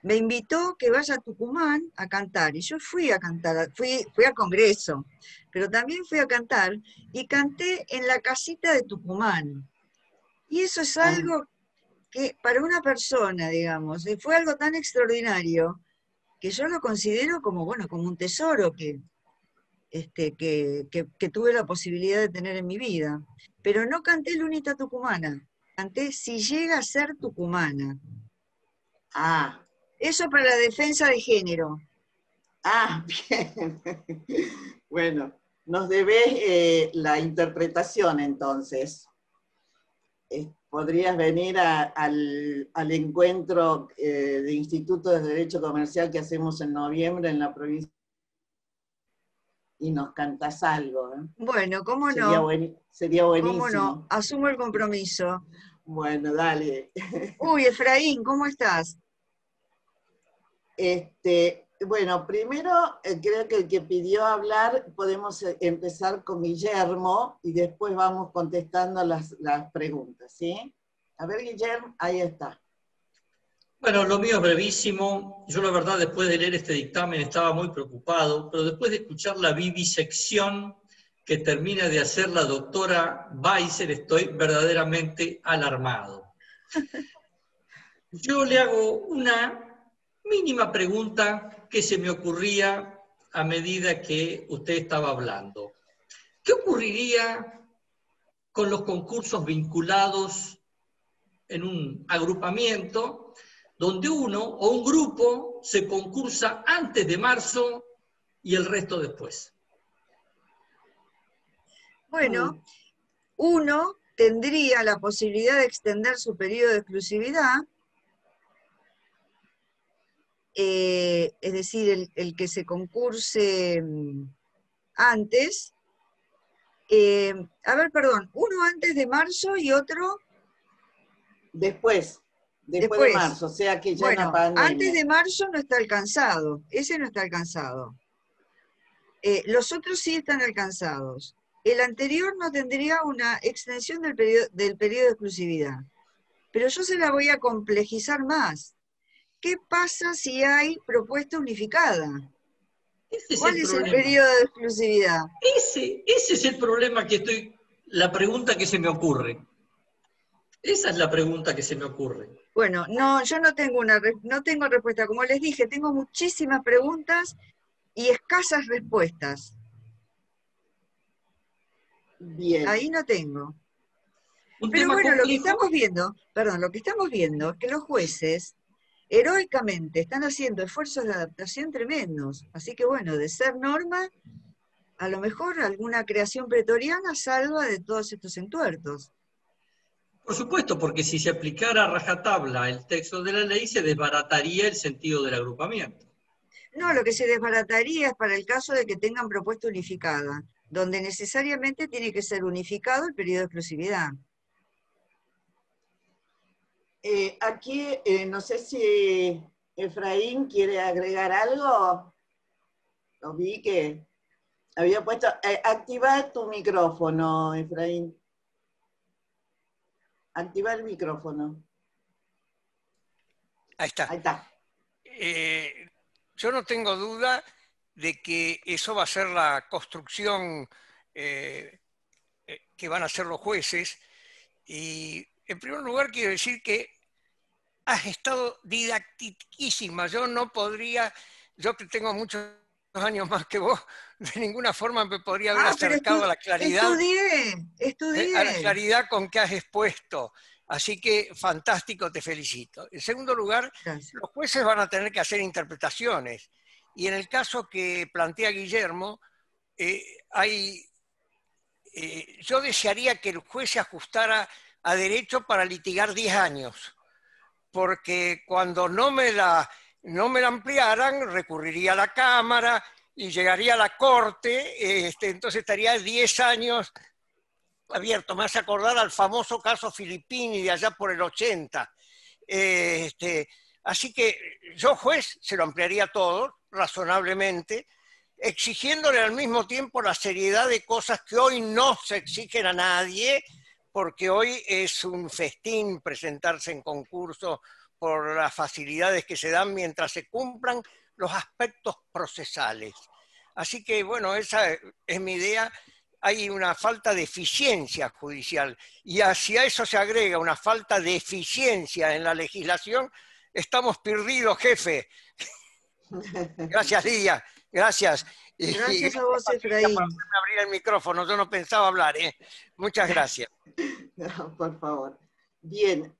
me invitó que vaya a Tucumán a cantar, y yo fui a cantar, fui al Congreso, pero también fui a cantar, y canté en la casita de Tucumán. Y eso es algo que para una persona, digamos, fue algo tan extraordinario, que yo lo considero como, bueno, como un tesoro que tuve la posibilidad de tener en mi vida. Pero no canté Lunita Tucumana, canté Si llega a ser Tucumana. Ah, Eso para la defensa de género. bien. Bueno, nos debes la interpretación entonces. Podrías venir al encuentro de Institutos de Derecho Comercial que hacemos en noviembre en la provincia y nos cantás algo. Bueno, cómo Sería, no, sería cómo no, buenísimo. asumo el compromiso. Bueno, dale. Uy, Efraín, ¿cómo estás? Bueno, primero creo que el que pidió hablar, podemos empezar con Guillermo y después vamos contestando las preguntas, ¿sí? A ver, Guillermo, ahí está. Bueno, lo mío es brevísimo. Yo la verdad después de leer este dictamen estaba muy preocupado, pero después de escuchar la vivisección que termina de hacer la doctora Weiser estoy verdaderamente alarmado. Yo le hago una mínima pregunta que se me ocurría a medida que usted estaba hablando. ¿Qué ocurriría con los concursos vinculados en un agrupamiento donde uno o un grupo se concursa antes de marzo y el resto después? Bueno, uno tendría la posibilidad de extender su periodo de exclusividad, es decir, el que se concurse antes. A ver, perdón, uno antes de marzo y otro Después de después. marzo, o sea que ya en la Bueno, pandemia. antes de marzo no está alcanzado, ese no está alcanzado. Los otros sí están alcanzados. El anterior no tendría una extensión del periodo de exclusividad. Pero yo se la voy a complejizar más. ¿Qué pasa si hay propuesta unificada? ¿Cuál es el periodo de exclusividad? Ese es el problema la pregunta que se me ocurre. Esa es la pregunta que se me ocurre. Bueno, no, yo no tengo respuesta. Como les dije, tengo muchísimas preguntas y escasas respuestas. Bien. Ahí no tengo. Un Pero tema bueno, complejo. lo que estamos viendo es que los jueces heroicamente están haciendo esfuerzos de adaptación tremendos. Así que bueno, de ser norma, a lo mejor alguna creación pretoriana salva de todos estos entuertos. Por supuesto, porque si se aplicara a rajatabla el texto de la ley, se desbarataría el sentido del agrupamiento. No, lo que se desbarataría es para el caso de que tengan propuesta unificada, donde necesariamente tiene que ser unificado el periodo de exclusividad. Aquí, no sé si Efraín quiere agregar algo. Lo vi que había puesto. Activa tu micrófono, Efraín. Activa el micrófono. Ahí está. Ahí está. Yo no tengo duda de que eso va a ser la construcción que van a hacer los jueces. Y en primer lugar quiero decir que has estado didactiquísima. Yo no podría, yo que tengo muchos años más que vos, de ninguna forma me podría haber acercado a la claridad. Estudié. A la claridad con que has expuesto. Así que fantástico, te felicito. En segundo lugar, Gracias. los jueces van a tener que hacer interpretaciones. Y en el caso que plantea Guillermo, yo desearía que el juez se ajustara a derecho para litigar 10 años. Porque cuando no me la ampliaran, recurriría a la Cámara y llegaría a la Corte, entonces estaría 10 años abierto. Me hace acordar al famoso caso Filippini de allá por el 80. Así que yo, juez, se lo ampliaría todo, razonablemente, exigiéndole al mismo tiempo la seriedad de cosas que hoy no se exigen a nadie, porque hoy es un festín presentarse en concurso por las facilidades que se dan mientras se cumplan los aspectos procesales. Así que, bueno, esa es mi idea. Hay una falta de eficiencia judicial y hacia eso se agrega una falta de eficiencia en la legislación. Estamos perdidos, jefe. Gracias, Lidia. Gracias. Gracias a vos, Patricia, Efraín. por hacerme abrir el micrófono. Yo no pensaba hablar. Muchas gracias. No, por favor. Bien.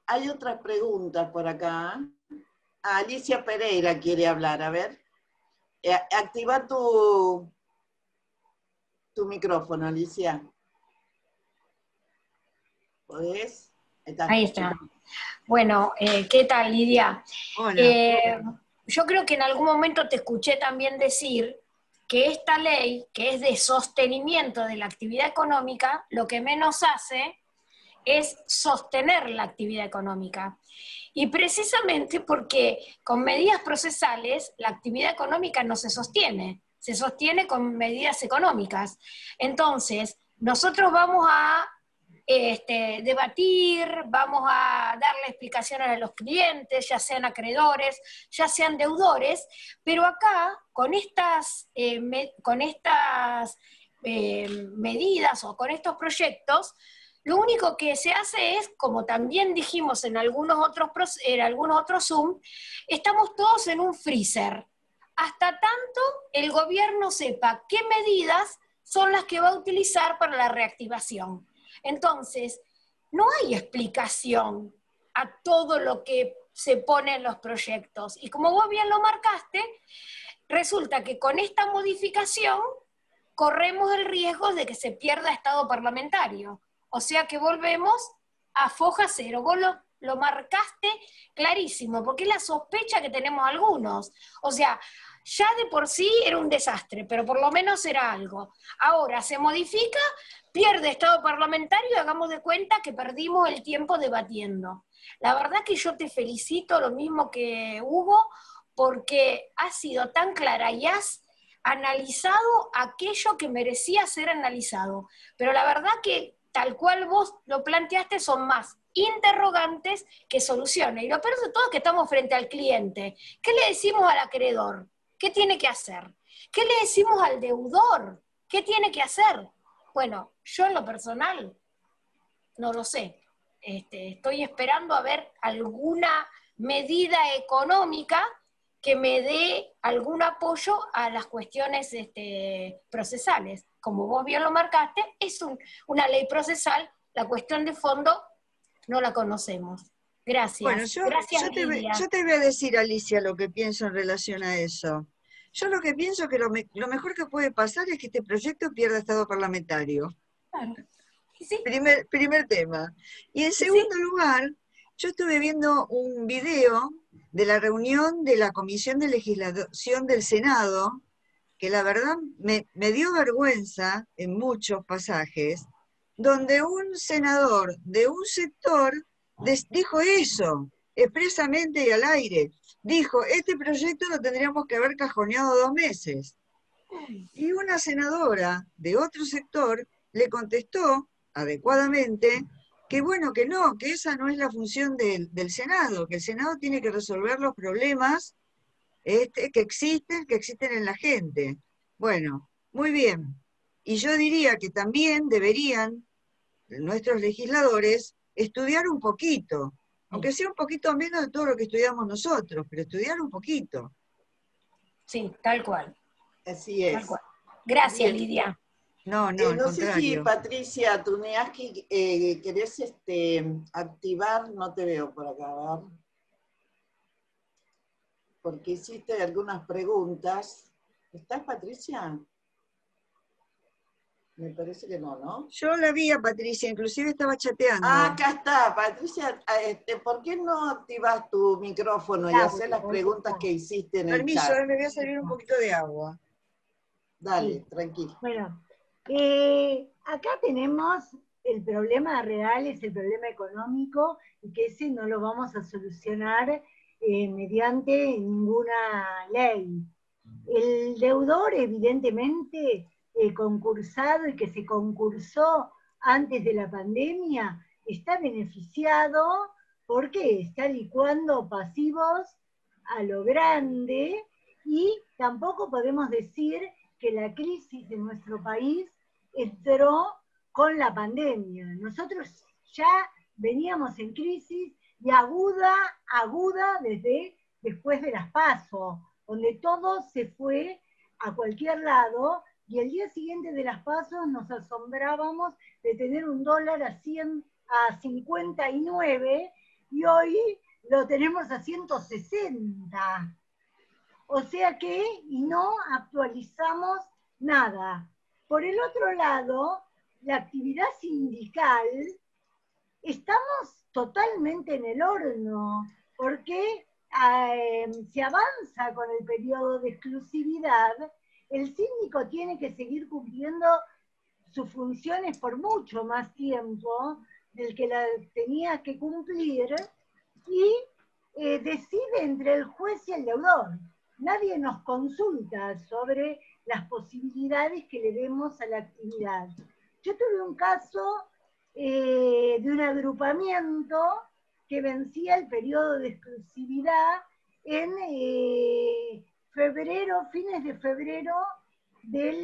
Hay otras preguntas por acá. Alicia Pereira quiere hablar. A ver. Activa tu micrófono, Alicia. ¿Podés? Ahí está. Bueno, ¿qué tal, Lidia? Hola. Yo creo que en algún momento te escuché también decir que esta ley, que es de sostenimiento de la actividad económica, lo que menos hace es sostener la actividad económica. Y precisamente porque con medidas procesales la actividad económica no se sostiene con medidas económicas. Entonces, nosotros vamos a debatir, vamos a darle explicaciones a los clientes, ya sean acreedores, ya sean deudores, pero acá, con estas medidas o con estos proyectos, lo único que se hace es, como también dijimos en algunos otros Zoom, estamos todos en un freezer, hasta tanto el gobierno sepa qué medidas son las que va a utilizar para la reactivación. Entonces, no hay explicación a todo lo que se pone en los proyectos. Y como vos bien lo marcaste, resulta que con esta modificación corremos el riesgo de que se pierda estado parlamentario. O sea que volvemos a foja cero. Vos lo marcaste clarísimo, porque es la sospecha que tenemos algunos. O sea, ya de por sí era un desastre, pero por lo menos era algo. Ahora se modifica, pierde estado parlamentario y hagamos de cuenta que perdimos el tiempo debatiendo. La verdad que yo te felicito, lo mismo que Hugo, porque has sido tan clara y has analizado aquello que merecía ser analizado. Pero la verdad que tal cual vos lo planteaste son más interrogantes que soluciones. Y lo peor de todo es que estamos frente al cliente. ¿Qué le decimos al acreedor? ¿Qué tiene que hacer? ¿Qué le decimos al deudor? ¿Qué tiene que hacer? Bueno, yo en lo personal no lo sé. Estoy esperando a ver alguna medida económica que me dé algún apoyo a las cuestiones procesales. Como vos bien lo marcaste, es una ley procesal, la cuestión de fondo no la conocemos. Gracias. Bueno, Gracias, yo te voy a decir, Alicia, lo que pienso en relación a eso. Yo lo que pienso que lo mejor que puede pasar es que este proyecto pierda estado parlamentario. Claro. ¿Sí? Primer tema. Y en segundo lugar, yo estuve viendo un video de la reunión de la Comisión de Legislación del Senado, que la verdad me dio vergüenza en muchos pasajes, donde un senador de un sector dijo eso, expresamente y al aire. Dijo, este proyecto lo tendríamos que haber cajoneado 2 meses. Y una senadora de otro sector le contestó adecuadamente que bueno, que no, que esa no es la función del Senado, que el Senado tiene que resolver los problemas que existen en la gente. Bueno, muy bien. Y yo diría que también deberían nuestros legisladores estudiar un poquito, aunque sea un poquito menos de todo lo que estudiamos nosotros, pero estudiar un poquito. Sí, tal cual. Así es. Tal cual. Gracias, Bien. Lidia. No, al no sé si contrario. Patricia Tuneaski querés activar, no te veo por acá, a ver. Porque hiciste algunas preguntas. ¿Estás, Patricia? Me parece que no, ¿no? Yo la vi a Patricia, inclusive estaba chateando. Ah, acá está, Patricia. ¿Por qué no activas tu micrófono y hacer las preguntas que hiciste en el Permiso, chat? me voy a servir un poquito de agua. Dale, Sí. tranquilo. Bueno, acá tenemos el problema real, es el problema económico, y que ese no lo vamos a solucionar mediante ninguna ley. El deudor, evidentemente, concursado y que se concursó antes de la pandemia, está beneficiado porque está licuando pasivos a lo grande, y tampoco podemos decir que la crisis de nuestro país entró con la pandemia. Nosotros ya veníamos en crisis y aguda desde después de las PASO, donde todo se fue a cualquier lado, y el día siguiente de las PASO nos asombrábamos de tener un dólar a 59, y hoy lo tenemos a 160. O sea que, y no actualizamos nada. Por el otro lado, la actividad sindical, estamos totalmente en el horno, porque se avanza con el periodo de exclusividad. El síndico tiene que seguir cumpliendo sus funciones por mucho más tiempo del que la tenía que cumplir, y decide entre el juez y el deudor. Nadie nos consulta sobre las posibilidades que le demos a la actividad. Yo tuve un caso de un agrupamiento que vencía el periodo de exclusividad en fines de febrero del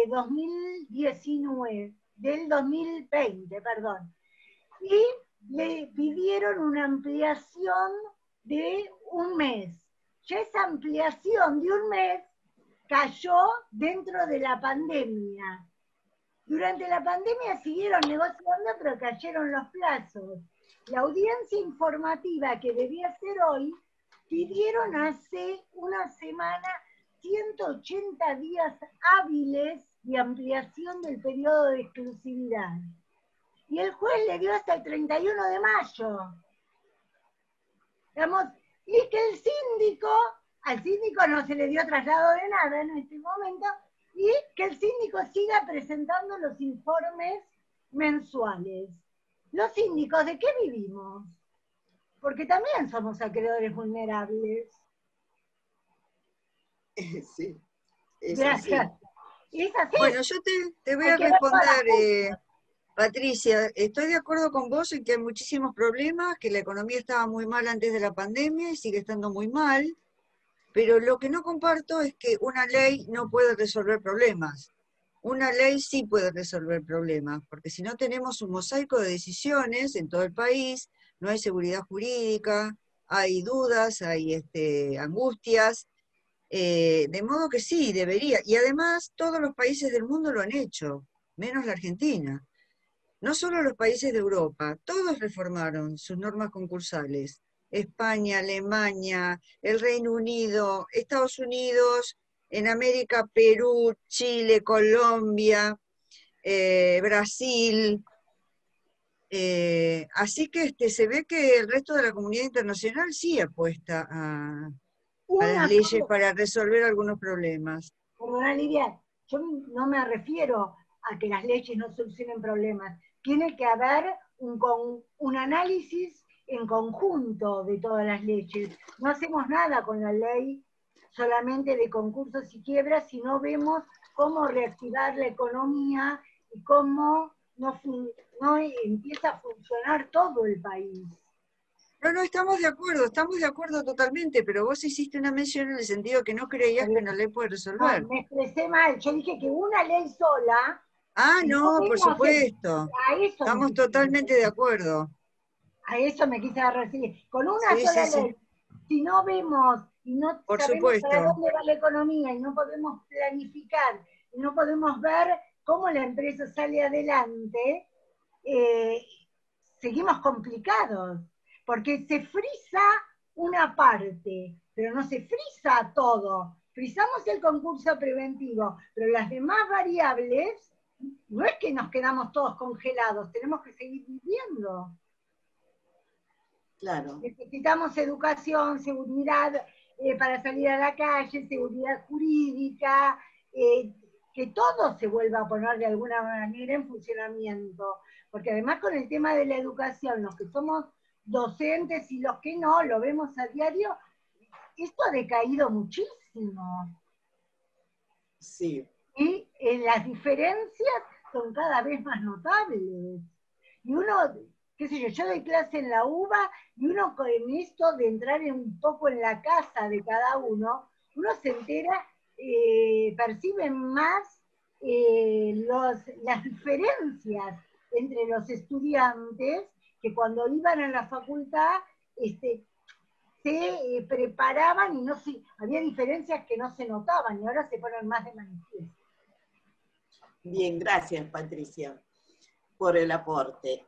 2020, perdón. Y le pidieron una ampliación de un mes. Ya esa ampliación de un mes cayó dentro de la pandemia. Durante la pandemia siguieron negociando, pero cayeron los plazos. La audiencia informativa que debía ser hoy, pidieron hace una semana 180 días hábiles de ampliación del periodo de exclusividad. Y el juez le dio hasta el 31 de mayo. Digamos, y que al síndico no se le dio traslado de nada en este momento, y que el síndico siga presentando los informes mensuales. ¿Los síndicos de qué vivimos? Porque también somos acreedores vulnerables. Sí, gracias. Es así. Bueno, yo te voy a responder, Patricia. Estoy de acuerdo con vos en que hay muchísimos problemas, que la economía estaba muy mal antes de la pandemia y sigue estando muy mal, pero lo que no comparto es que una ley no puede resolver problemas. Una ley sí puede resolver problemas, porque si no tenemos un mosaico de decisiones en todo el país, no hay seguridad jurídica, hay dudas, hay angustias, de modo que sí, debería. Y además todos los países del mundo lo han hecho, menos la Argentina. No solo los países de Europa, todos reformaron sus normas concursales. España, Alemania, el Reino Unido, Estados Unidos, en América, Perú, Chile, Colombia, Brasil. Así que se ve que el resto de la comunidad internacional sí apuesta a las leyes para resolver algunos problemas. Perdona, Lidia, yo no me refiero a que las leyes no solucionen problemas. Tiene que haber un análisis en conjunto de todas las leyes. No hacemos nada con la ley solamente de concursos y quiebras si no vemos cómo reactivar la economía y cómo no empieza a funcionar todo el país. No, estamos de acuerdo totalmente, pero vos hiciste una mención en el sentido que no creías que una ley puede resolver. No, me expresé mal, yo dije que una ley sola... No, por supuesto. Estamos totalmente de acuerdo. A eso me quise referir. Con una sola ley, si no vemos y no sabemos para dónde va la economía y no podemos planificar y no podemos ver cómo la empresa sale adelante, seguimos complicados, porque se frisa una parte, pero no se frisa todo. Frizamos el concurso preventivo, pero las demás variables, no es que nos quedamos todos congelados, tenemos que seguir viviendo. Claro. Necesitamos educación, seguridad para salir a la calle, seguridad jurídica, que todo se vuelva a poner de alguna manera en funcionamiento. Porque además con el tema de la educación, los que somos docentes y los que no, lo vemos a diario, esto ha decaído muchísimo. Sí. Y las diferencias son cada vez más notables. Y uno qué sé yo, yo doy clase en la UBA y uno con esto de entrar un poco en la casa de cada uno se entera, percibe más las diferencias entre los estudiantes que cuando iban a la facultad se preparaban y había diferencias que no se notaban y ahora se ponen más de manifiesto. Bien, gracias Patricia por el aporte.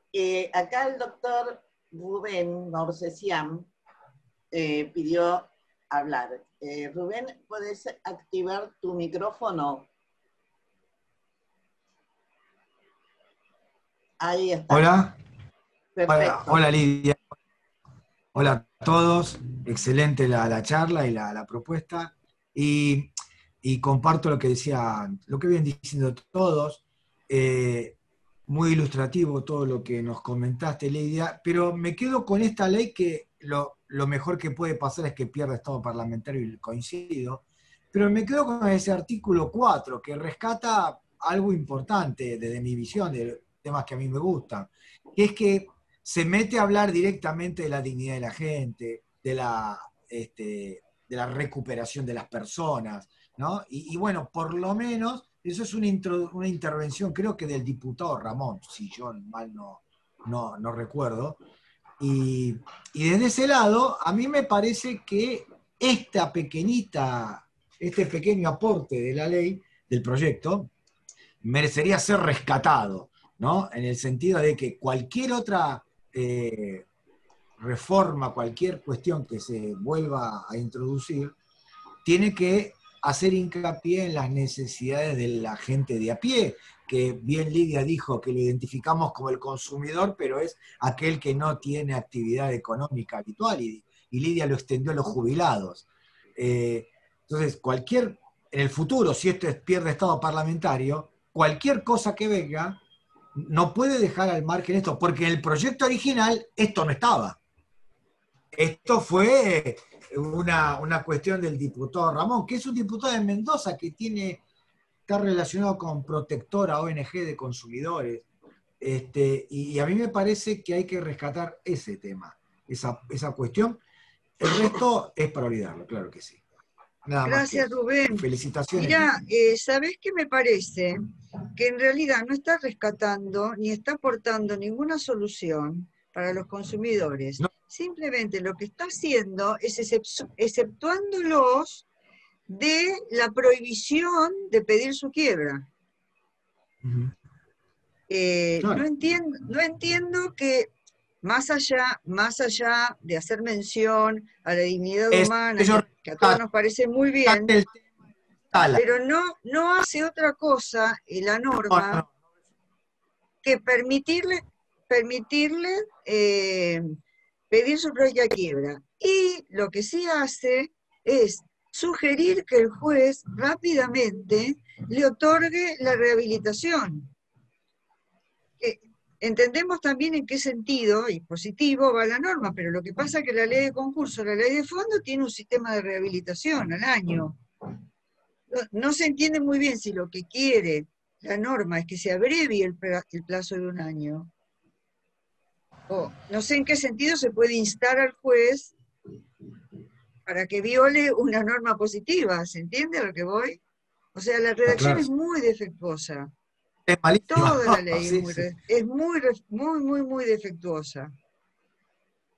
Acá el doctor Rubén Morsesian pidió hablar. Rubén, ¿puedes activar tu micrófono? Ahí está. Hola. Perfecto. Hola Lidia. Hola a todos. Excelente la charla y la propuesta. Y comparto lo que vienen diciendo todos. Muy ilustrativo todo lo que nos comentaste, Lidia, pero me quedo con esta ley que lo mejor que puede pasar es que pierda estado parlamentario y coincido, pero me quedo con ese artículo 4 que rescata algo importante desde mi visión, de temas que a mí me gustan, que es que se mete a hablar directamente de la dignidad de la gente, de la recuperación de las personas, ¿no? Y bueno, por lo menos eso es una intervención, creo que del diputado Ramón, si yo mal no recuerdo. Y desde ese lado, a mí me parece que este pequeño aporte de la ley, del proyecto, merecería ser rescatado, ¿no? En el sentido de que cualquier otra reforma, cualquier cuestión que se vuelva a introducir, tiene que hacer hincapié en las necesidades de la gente de a pie, que bien Lidia dijo que lo identificamos como el consumidor, pero es aquel que no tiene actividad económica habitual, y Lidia lo extendió a los jubilados. Entonces, en el futuro, si esto pierde estado parlamentario, cualquier cosa que venga, no puede dejar al margen esto, porque en el proyecto original esto no estaba. Esto fue una cuestión del diputado Ramón, que es un diputado de Mendoza que está relacionado con Protectora, ONG de consumidores, y a mí me parece que hay que rescatar ese tema, esa cuestión. El resto es para olvidarlo, claro que sí. Nada Gracias, más Rubén. Felicitaciones. Mirá, ¿sabés qué me parece? Que en realidad no está rescatando ni está aportando ninguna solución para los consumidores. No. Simplemente lo que está haciendo es exceptuándolos de la prohibición de pedir su quiebra. Uh-huh. Claro. No entiendo que más allá de hacer mención a la dignidad humana, que a todos nos parece muy bien, pero no hace otra cosa la norma que permitirle pedir su propia quiebra. Y lo que sí hace es sugerir que el juez rápidamente le otorgue la rehabilitación. Entendemos también en qué sentido y positivo va la norma, pero lo que pasa es que la ley de concurso, la ley de fondo, tiene un sistema de rehabilitación al año. No se entiende muy bien si lo que quiere la norma es que se abrevie el plazo de un año. O no sé en qué sentido se puede instar al juez para que viole una norma positiva. ¿Se entiende a lo que voy? O sea, la redacción es muy defectuosa. Es malísima. Toda la ley es muy defectuosa.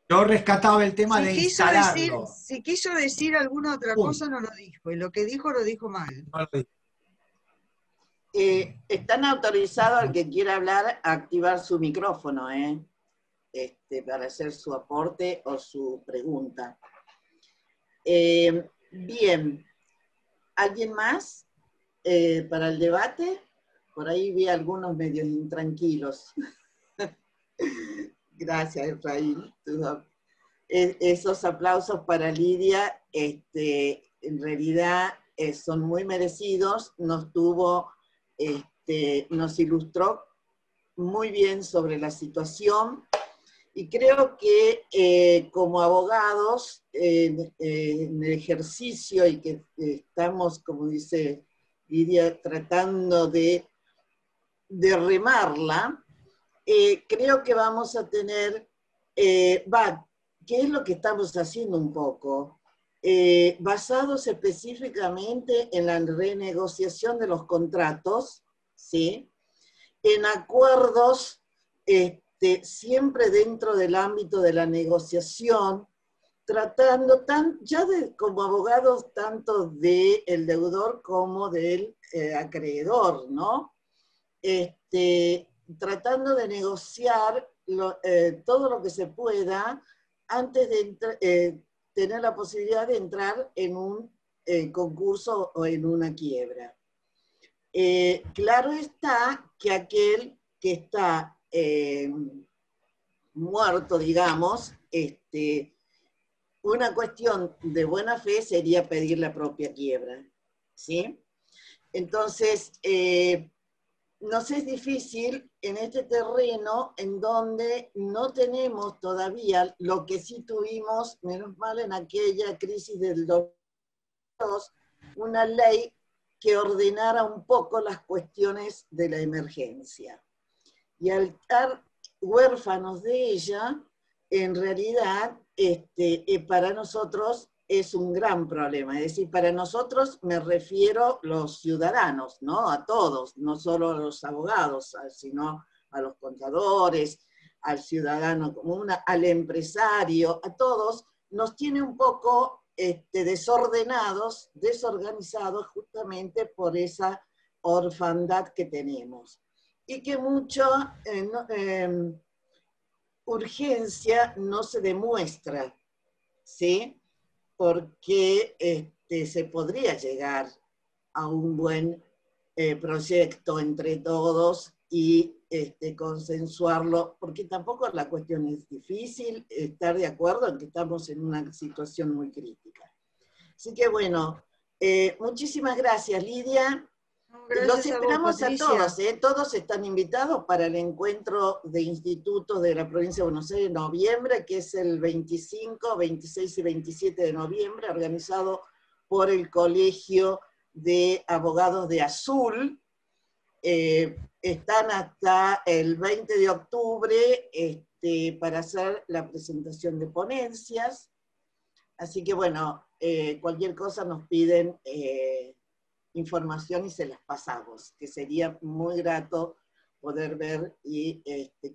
Yo rescataba el tema de instalarlo. Si quiso decir alguna otra cosa, no lo dijo. Y lo que dijo, lo dijo mal. No lo dijo. Están autorizados al que quiera hablar a activar su micrófono, para hacer su aporte o su pregunta. Bien. ¿Alguien más para el debate? Por ahí vi algunos medios intranquilos. Gracias, Efraín. Esos aplausos para Lidia, en realidad son muy merecidos. Nos ilustró muy bien sobre la situación. Y creo que como abogados en el ejercicio y que estamos, como dice Lidia, tratando de remarla, creo que vamos a tener, ¿qué es lo que estamos haciendo un poco? Basados específicamente en la renegociación de los contratos, ¿sí? En acuerdos siempre dentro del ámbito de la negociación, tratando como abogados tanto del deudor como del acreedor, ¿no? Tratando de negociar todo lo que se pueda antes de tener la posibilidad de entrar en un concurso o en una quiebra. Claro está que aquel que está muerto, digamos, una cuestión de buena fe sería pedir la propia quiebra, ¿sí? Entonces, nos es difícil en este terreno en donde no tenemos todavía lo que sí tuvimos, menos mal en aquella crisis del 2002, una ley que ordenara un poco las cuestiones de la emergencia. Y al estar huérfanos de ella, en realidad, para nosotros es un gran problema. Es decir, para nosotros me refiero los ciudadanos, ¿no? A todos, no solo a los abogados, sino a los contadores, al ciudadano común, al empresario, a todos, nos tiene un poco desordenados, desorganizados justamente por esa orfandad que tenemos. Y que mucha urgencia no se demuestra, ¿sí? Porque se podría llegar a un buen proyecto entre todos y consensuarlo, porque tampoco la cuestión es difícil estar de acuerdo en que estamos en una situación muy crítica. Así que bueno, muchísimas gracias, Lidia. Los esperamos a todos, todos están invitados para el encuentro de institutos de la provincia de Buenos Aires en noviembre, que es el 25, 26 y 27 de noviembre, organizado por el Colegio de Abogados de Azul. Están hasta el 20 de octubre para hacer la presentación de ponencias. Así que bueno, cualquier cosa nos piden información y se las pasamos, que sería muy grato poder ver y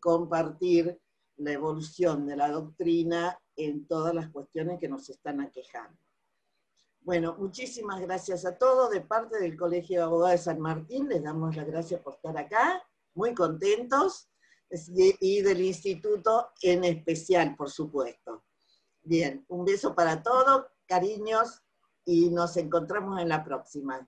compartir la evolución de la doctrina en todas las cuestiones que nos están aquejando. Bueno, muchísimas gracias a todos. De parte del Colegio de Abogados de San Martín, les damos las gracias por estar acá, muy contentos, y del instituto en especial, por supuesto. Bien, un beso para todos, cariños, y nos encontramos en la próxima.